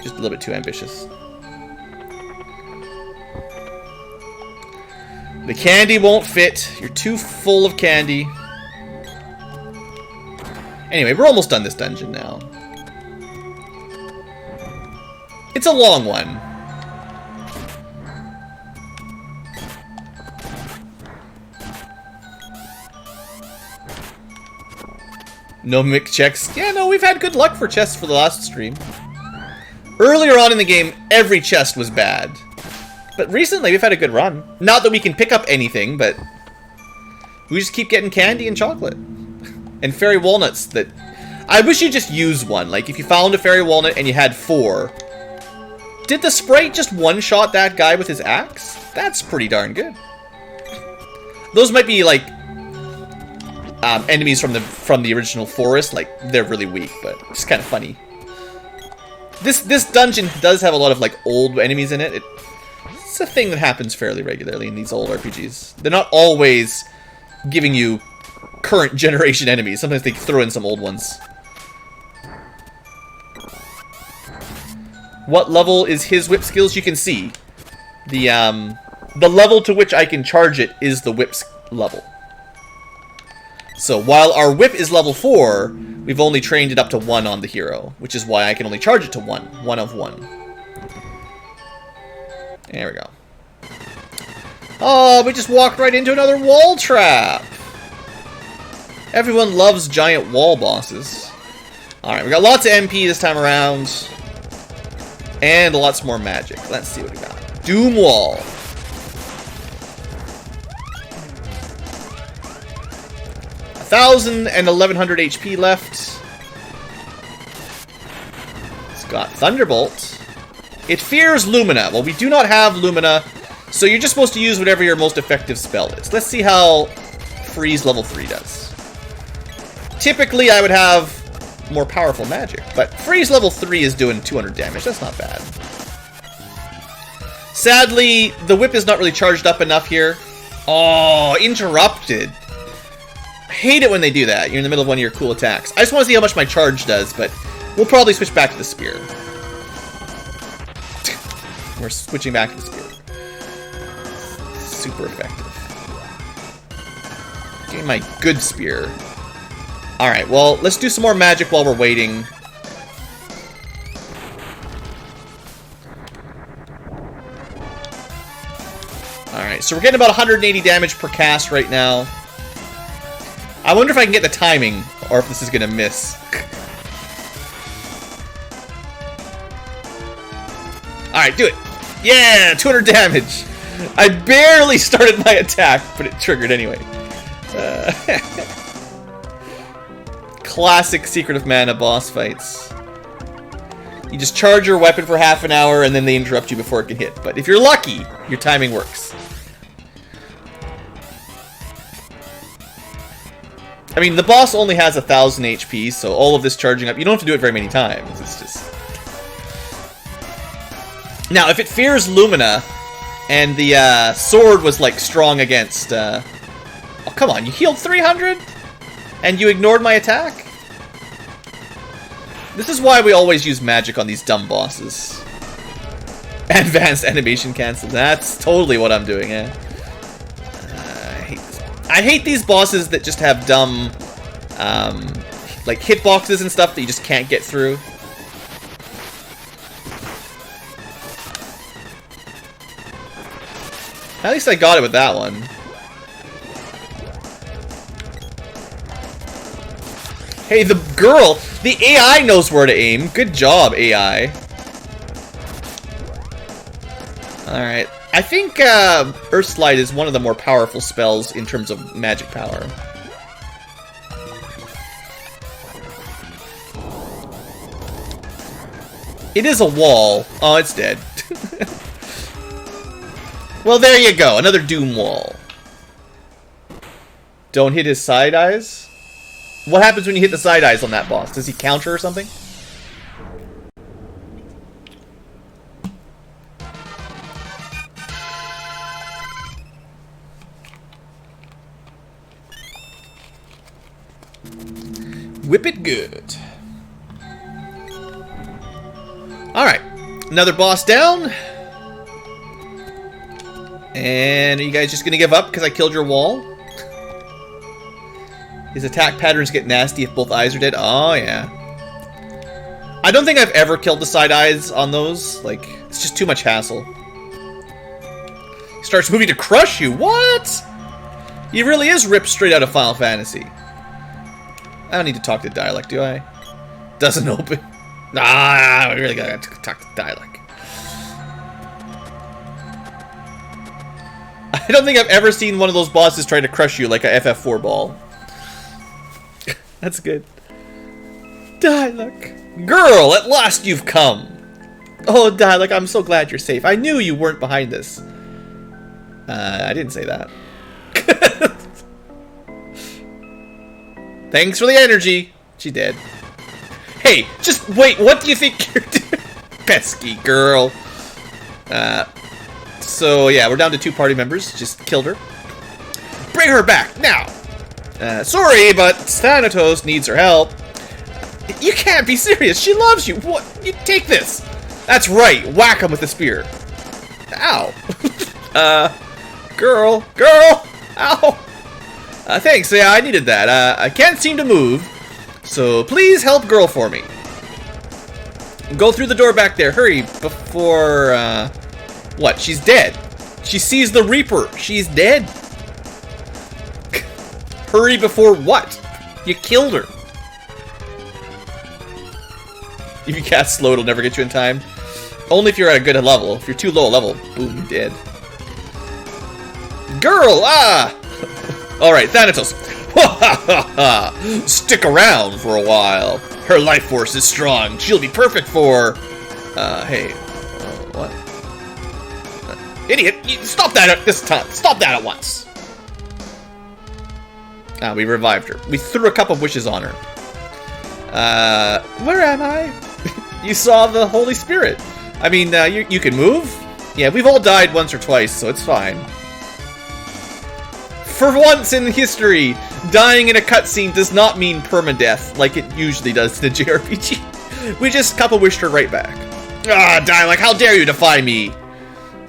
just a little bit too ambitious. The candy won't fit. You're too full of candy. Anyway, we're almost done this dungeon now. It's a long one. No mix checks. Yeah, no, we've had good luck for chests for the last stream. Earlier on in the game, every chest was bad. But recently, we've had a good run. Not that we can pick up anything, but... we just keep getting candy and chocolate. And fairy walnuts that... I wish you'd just use one. Like, if you found a fairy walnut and you had 4... did the sprite just one-shot that guy with his axe? That's pretty darn good. Those might be, like... enemies from the original forest. Like, they're really weak, but it's kind of funny. This dungeon does have a lot of, like, old enemies in it. It's a thing that happens fairly regularly in these old RPGs. They're not always giving you current generation enemies. Sometimes they throw in some old ones. What level is his whip skills? You can see. The level to which I can charge it is the whip's level. So while our whip is level 4, we've only trained it up to 1 on the hero, which is why I can only charge it to 1. 1 of 1. There we go. Oh, we just walked right into another wall trap. Everyone loves giant wall bosses. Alright, we got lots of MP this time around. And lots more magic. Let's see what we got. Doom Wall. 1,000 and 1,100 HP left. It's got Thunderbolt. It fears Lumina. Well, we do not have Lumina, so you're just supposed to use whatever your most effective spell is. Let's see how Freeze level 3 does. Typically, I would have more powerful magic, but Freeze level 3 is doing 200 damage. That's not bad. Sadly, the whip is not really charged up enough here. Oh, interrupted. I hate it when they do that. You're in the middle of one of your cool attacks. I just want to see how much my charge does, but we'll probably switch back to the spear. We're switching back to the spear. Super effective. Getting my good spear. Alright, well, let's do some more magic while we're waiting. Alright, so we're getting about 180 damage per cast right now. I wonder if I can get the timing, or if this is gonna miss. Alright, do it! Yeah! 200 damage! I barely started my attack, but it triggered anyway. Classic Secret of Mana boss fights. You just charge your weapon for half an hour, and then they interrupt you before it can hit. But if you're lucky, your timing works. I mean, the boss only has 1,000 HP, so all of this charging up, you don't have to do it very many times. It's just... Now, if it fears Lumina, and the sword was, like, strong against... Oh, come on, you healed 300? And you ignored my attack? This is why we always use magic on these dumb bosses. Advanced animation cancel. That's totally what I'm doing, yeah. I hate these bosses that just have dumb, like, hitboxes and stuff that you just can't get through. At least I got it with that one. Hey, the girl, the AI knows where to aim. Good job, AI. Alright. I think Earth Slide is one of the more powerful spells in terms of magic power. It is a wall. Oh, it's dead. Well, there you go. Another Doom wall. Don't hit his side eyes? What happens when you hit the side eyes on that boss? Does he counter or something? Whip it good. Alright. Another boss down. And are you guys just gonna give up because I killed your wall? His attack patterns get nasty if both eyes are dead. Oh, yeah. I don't think I've ever killed the side eyes on those. Like, it's just too much hassle. He starts moving to crush you. What? He really is ripped straight out of Final Fantasy. I don't need to talk to dialog, do I? Doesn't open. Nah, I really gotta talk to dialog. I don't think I've ever seen one of those bosses try to crush you like a FF4 ball. That's good. Dialog. Girl, at last you've come. Oh, Dialog, I'm so glad you're safe. I knew you weren't behind this. I didn't say that. Thanks for the energy. She did. Hey, just wait. What do you think you're doing? Pesky girl. So, yeah, we're down to 2 party members. Just killed her. Bring her back, now. Sorry, but Thanatos needs her help. You can't be serious. She loves you. What? You take this. That's right. Whack him with the spear. Ow. Girl. Ow. Thanks. Yeah, I needed that. I can't seem to move. So please help girl for me. Go through the door back there. Hurry before, what? She's dead. She sees the Reaper. She's dead. Hurry before what? You killed her. If you cast slow, it'll never get you in time. Only if you're at a good level. If you're too low a level, boom, dead. Girl, ah! Alright, Thanatos. Stick around for a while. Her life force is strong. She'll be perfect for... hey. What? Idiot! Stop that at this time. Stop that at once. Ah, we revived her. We threw a cup of wishes on her. Where am I? You saw the Holy Spirit. I mean, you can move? Yeah, we've all died once or twice, so it's fine. For once in history, dying in a cutscene does not mean permadeath, like it usually does in a JRPG. We just cup of wished her right back. Ah, dialog, how dare you defy me?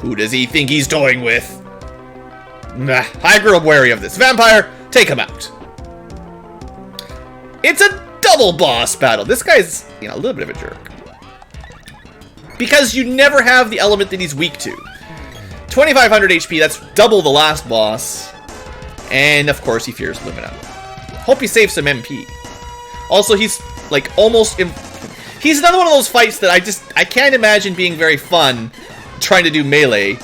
Who does he think he's toying with? Nah, I grew up wary of this. Vampire, take him out. It's a double boss battle. This guy's, you know, a little bit of a jerk. Because you never have the element that he's weak to. 2500 HP, that's double the last boss. And, of course, he fears Lumina. Hope he saves some MP. Also, he's, like, almost... He's another one of those fights that I can't imagine being very fun trying to do melee.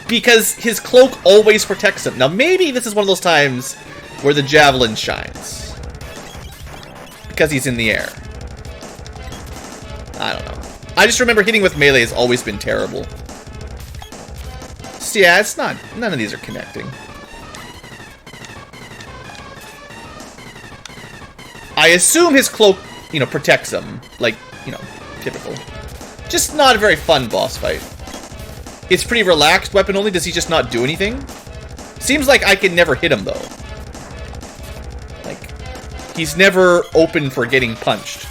Because his cloak always protects him. Now, maybe this is one of those times where the javelin shines. Because he's in the air. I don't know. I just remember hitting with melee has always been terrible. So yeah, it's not... None of these are connecting. I assume his cloak, you know, protects him. Like, you know, typical. Just not a very fun boss fight. It's pretty relaxed weapon only. Does he just not do anything? Seems like I can never hit him, though. Like, he's never open for getting punched.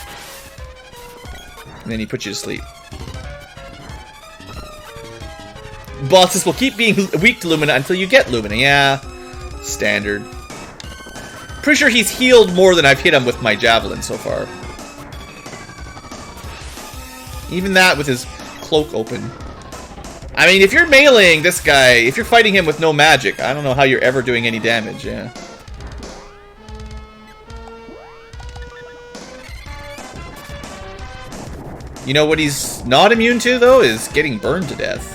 And then he puts you to sleep. Bosses will keep being weak to Lumina until you get Lumina. Yeah, standard. Pretty sure he's healed more than I've hit him with my javelin so far. Even that with his cloak open. I mean, if you're meleeing this guy, if you're fighting him with no magic, I don't know how you're ever doing any damage, yeah. You know what he's not immune to, though, is getting burned to death.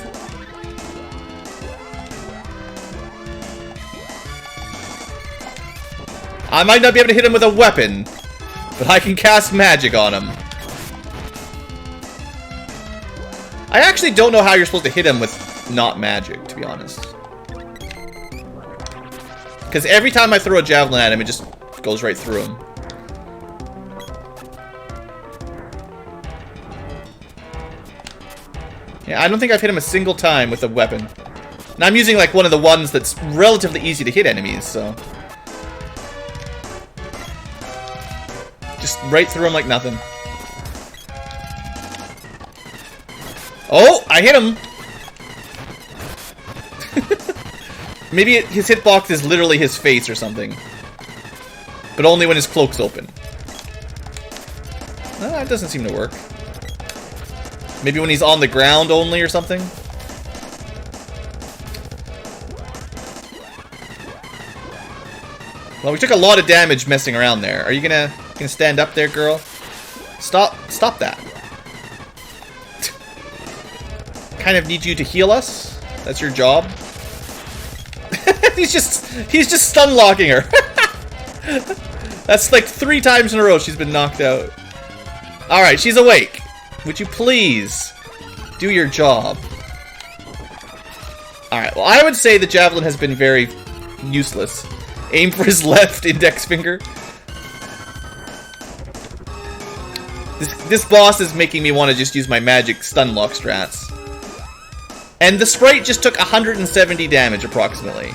I might not be able to hit him with a weapon, but I can cast magic on him. I actually don't know how you're supposed to hit him with not magic, to be honest. Because every time I throw a javelin at him, it just goes right through him. Yeah, I don't think I've hit him a single time with a weapon. And I'm using like one of the ones that's relatively easy to hit enemies, so... Just right through him like nothing. Oh, I hit him! Maybe his hitbox is literally his face or something. But only when his cloak's open. That doesn't seem to work. Maybe when he's on the ground only or something? Well, we took a lot of damage messing around there. Are you gonna stand up there, girl? Stop that. Kind of need you to heal us. That's your job. he's just stun locking her. That's like 3 times in a row she's been knocked out. Alright, she's awake. Would you please do your job? Alright, well, I would say the javelin has been very useless. Aim for his left index finger. This boss is making me want to just use my magic stun lock strats. And the sprite just took 170 damage, approximately.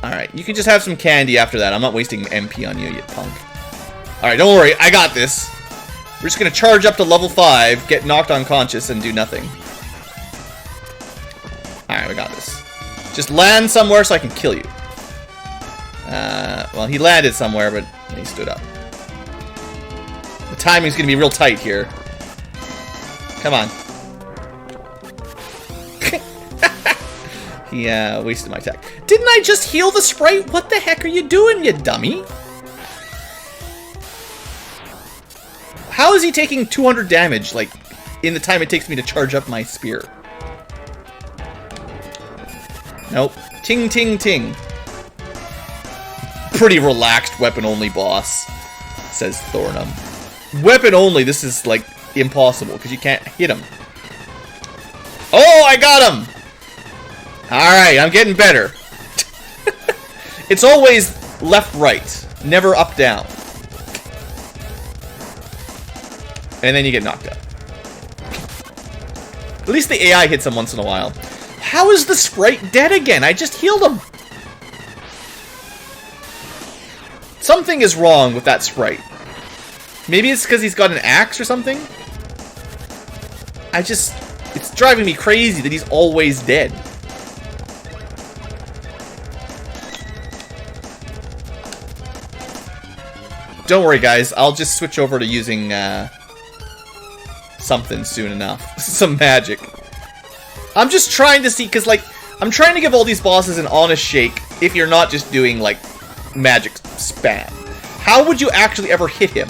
Alright, you can just have some candy after that. I'm not wasting MP on you, you punk. Alright, don't worry, I got this. We're just gonna charge up to level 5, get knocked unconscious, and do nothing. Alright, we got this. Just land somewhere so I can kill you. Well, he landed somewhere, but he stood up. The timing's gonna be real tight here. Come on. He wasted my attack. Didn't I just heal the sprite? What the heck are you doing, you dummy? How is he taking 200 damage, like, in the time it takes me to charge up my spear? Nope. Ting, ting, ting. Pretty relaxed weapon-only boss, says Thornum. Weapon-only, this is, like, impossible, because you can't hit him. Oh, I got him! Alright, I'm getting better. It's always left-right, never up-down. And then you get knocked out. At least the AI hits him once in a while. How is the sprite dead again? I just healed him. Something is wrong with that sprite. Maybe it's because he's got an axe or something? It's driving me crazy that he's always dead. Don't worry, guys. I'll just switch over to using something soon enough. Some magic. I'm just trying to see, because, like, I'm trying to give all these bosses an honest shake if you're not just doing, like, magic spam. How would you actually ever hit him?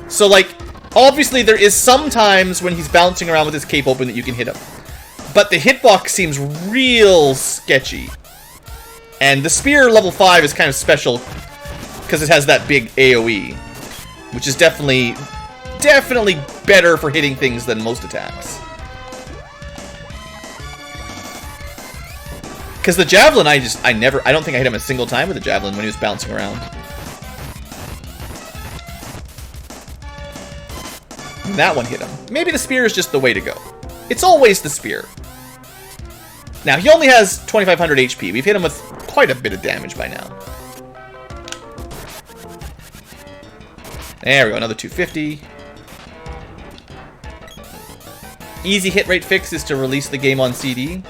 So, like, obviously there is some times when he's bouncing around with his cape open that you can hit him. But the hitbox seems real sketchy. And the spear level 5 is kind of special because it has that big AoE, which is definitely better for hitting things than most attacks. Because the javelin, I don't think I hit him a single time with the javelin when he was bouncing around. And that one hit him. Maybe the spear is just the way to go. It's always the spear. Now, he only has 2,500 HP. We've hit him with quite a bit of damage by now. There we go, another 250. Easy hit rate fix is to release the game on CD.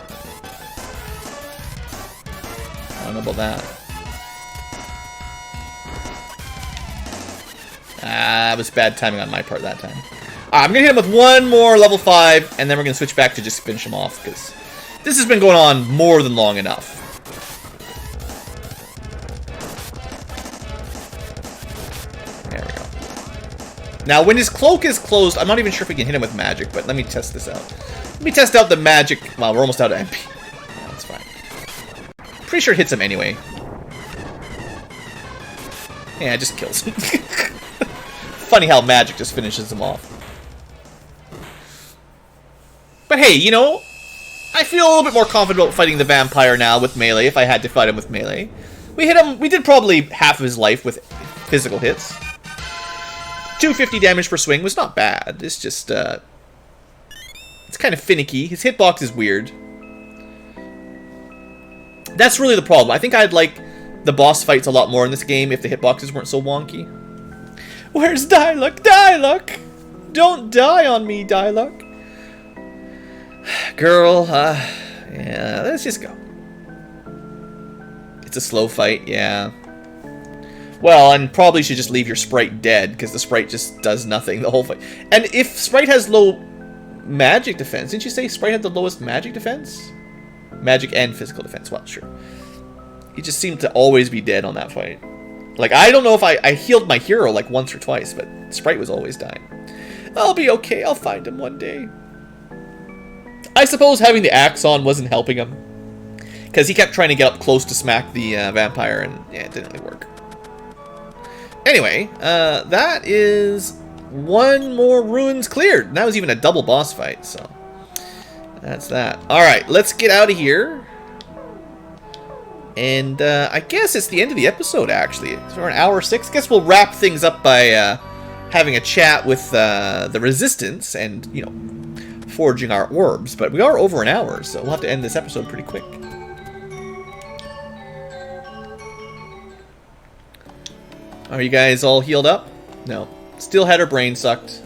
I don't know about that. That was bad timing on my part that time. Alright, I'm going to hit him with one more level 5, and then we're going to switch back to just finish him off, because this has been going on more than long enough. Now, when his cloak is closed, I'm not even sure if we can hit him with magic, but let me test this out. Let me test out the magic. Well, we're almost out of MP. No, that's fine. Pretty sure it hits him anyway. Yeah, it just kills him. Funny how magic just finishes him off. But hey, you know, I feel a little bit more confident about fighting the vampire now with melee if I had to fight him with melee. We hit him, we did probably half of his life with physical hits. 250 damage per swing was not bad. It's just, it's kind of finicky. His hitbox is weird. That's really the problem. I think I'd like the boss fights a lot more in this game if the hitboxes weren't so wonky. Where's dialog? Dialog! Don't die on me, dialog. Girl, yeah, let's just go. It's a slow fight, yeah. Well, and probably should just leave your sprite dead, because the sprite just does nothing the whole fight. And if sprite has low magic defense, didn't you say sprite had the lowest magic defense? Magic and physical defense, well, sure. He just seemed to always be dead on that fight. Like, I don't know if I healed my hero like once or twice, but sprite was always dying. I'll be okay, I'll find him one day. I suppose having the axe on wasn't helping him. Because he kept trying to get up close to smack the vampire, and yeah, it didn't really work. Anyway, that is one more ruins cleared. And that was even a double boss fight, so that's that. Alright, let's get out of here. And I guess it's the end of the episode, actually. It's for an hour 6. I guess we'll wrap things up by having a chat with the Resistance and, you know, forging our orbs. But we are over an hour, so we'll have to end this episode pretty quick. Are you guys all healed up? No. Still had her brain sucked.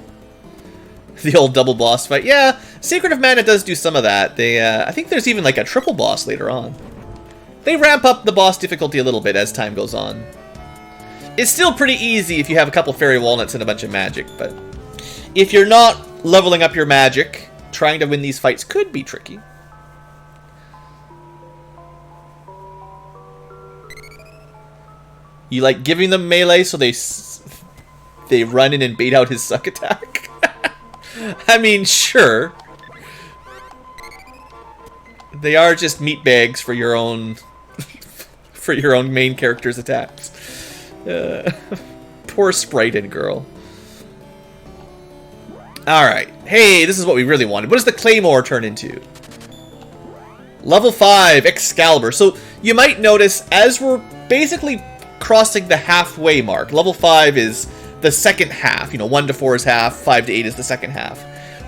The old double boss fight. Yeah, Secret of Mana does do some of that. They, I think there's even like a triple boss later on. They ramp up the boss difficulty a little bit as time goes on. It's still pretty easy if you have a couple fairy walnuts and a bunch of magic, but if you're not leveling up your magic, trying to win these fights could be tricky. You like giving them melee so they run in and bait out his suck attack? I mean, sure. They are just meat bags for your own for your own main character's attacks. Poor Sprited girl. Alright. Hey, this is what we really wanted. What does the Claymore turn into? Level 5, Excalibur. So, you might notice, as we're basically crossing the halfway mark, level 5 is the second half. You know, 1 to 4 is half, 5 to 8 is the second half.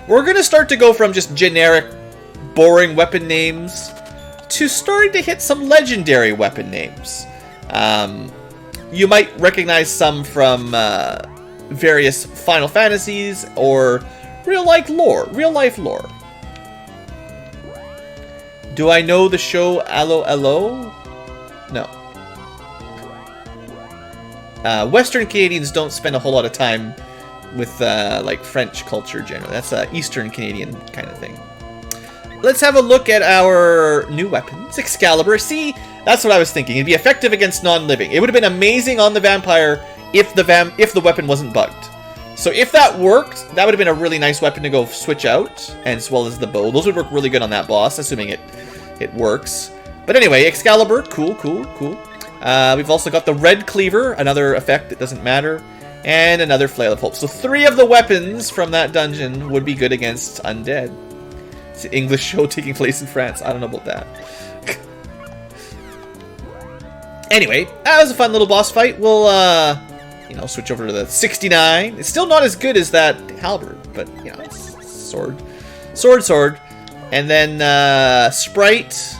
We're going to start to go from just generic, boring weapon names to starting to hit some legendary weapon names. You might recognize some from various Final Fantasies or real-life lore. Do I know the show Allo Allo? No. Western Canadians don't spend a whole lot of time with like French culture generally. That's a Eastern Canadian kind of thing. Let's have a look at our new weapons. Excalibur. See, that's what I was thinking. It'd be effective against non-living. It would have been amazing on the vampire if the weapon wasn't bugged. So if that worked, that would have been a really nice weapon to go switch out, and as well as the bow. Those would work really good on that boss, assuming it works. But anyway, Excalibur, cool. We've also got the Red Cleaver, another effect that doesn't matter, and another Flail of Hope. So 3 of the weapons from that dungeon would be good against undead. It's an English show taking place in France. I don't know about that. Anyway, that was a fun little boss fight. We'll, you know, switch over to the 69. It's still not as good as that Halberd, but, you know, it's sword. And then, Sprite.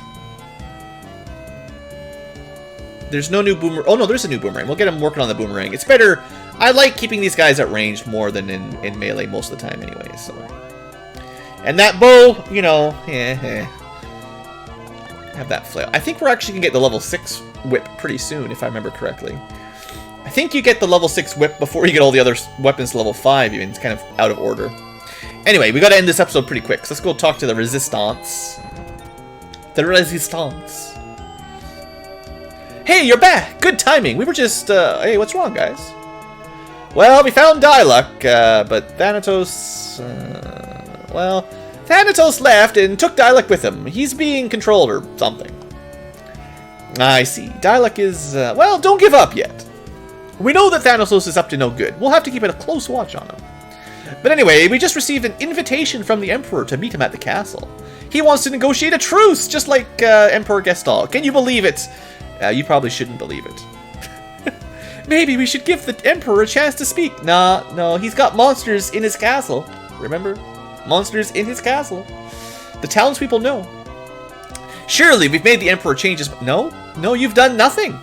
There's no new boomerang. Oh, no, there's a new boomerang. We'll get him working on the boomerang. It's better. I like keeping these guys at range more than in melee most of the time anyway, so. And that bow, you know, have that flail. I think we're actually going to get the level 6 whip pretty soon, if I remember correctly. I think you get the level 6 whip before you get all the other weapons to level 5, even. It's kind of out of order. Anyway, we got to end this episode pretty quick, so let's go talk to the Resistance. The Resistance. Hey, you're back! Good timing! We were just, hey, what's wrong, guys? Well, we found dialog, but Thanatos... well, Thanatos left and took dialog with him. He's being controlled or something. I see. Dialog is... well, don't give up yet. We know that Thanatos is up to no good. We'll have to keep a close watch on him. But anyway, we just received an invitation from the Emperor to meet him at the castle. He wants to negotiate a truce, just like Emperor Gestal. Can you believe it? You probably shouldn't believe it. Maybe we should give the Emperor a chance to speak. Nah, no, he's got monsters in his castle. Remember? Monsters in his castle. The townspeople know. Surely we've made the Emperor changes. No, no, you've done nothing.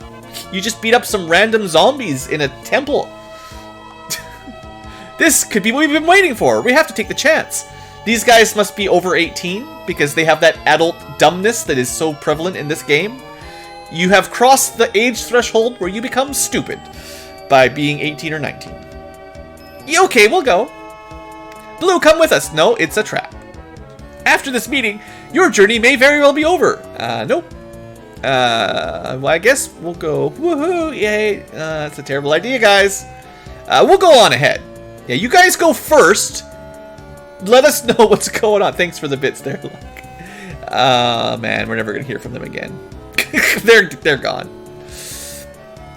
You just beat up some random zombies in a temple. This could be what we've been waiting for. We have to take the chance. These guys must be over 18 because they have that adult dumbness that is so prevalent in this game. You have crossed the age threshold where you become stupid by being 18 or 19. Yeah, okay, we'll go. Blue, come with us. No, it's a trap. After this meeting, your journey may very well be over. Nope. Well, I guess we'll go. Woohoo! Yay! That's a terrible idea, guys. We'll go on ahead. Yeah, you guys go first. Let us know what's going on. Thanks for the bits there, Luck. Man, we're never gonna hear from them again. they're gone.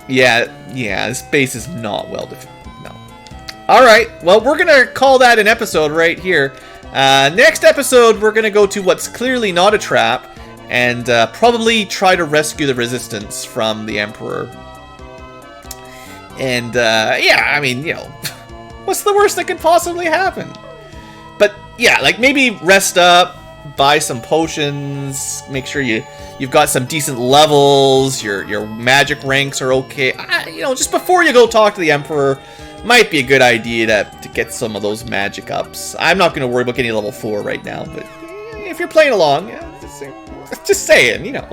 Yeah, this base is not well defended. No. All right. Well, we're gonna call that an episode right here. Next episode, we're gonna go to what's clearly not a trap, and probably try to rescue the resistance from the Emperor. And yeah, I mean, you know, what's the worst that could possibly happen? But yeah, like maybe rest up, buy some potions, make sure you've got some decent levels, your magic ranks are okay. You know, just before you go talk to the Emperor, might be a good idea to get some of those magic ups. I'm not going to worry about getting level 4 right now, but if you're playing along, just saying, you know.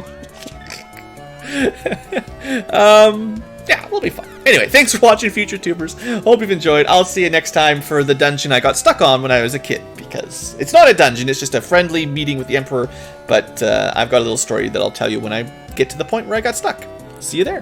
Yeah, we'll be fine. Anyway, thanks for watching, future tubers. Hope you've enjoyed. I'll see you next time for the dungeon I got stuck on when I was a kid, because it's not a dungeon, it's just a friendly meeting with the Emperor, but I've got a little story that I'll tell you when I get to the point where I got stuck. See you there.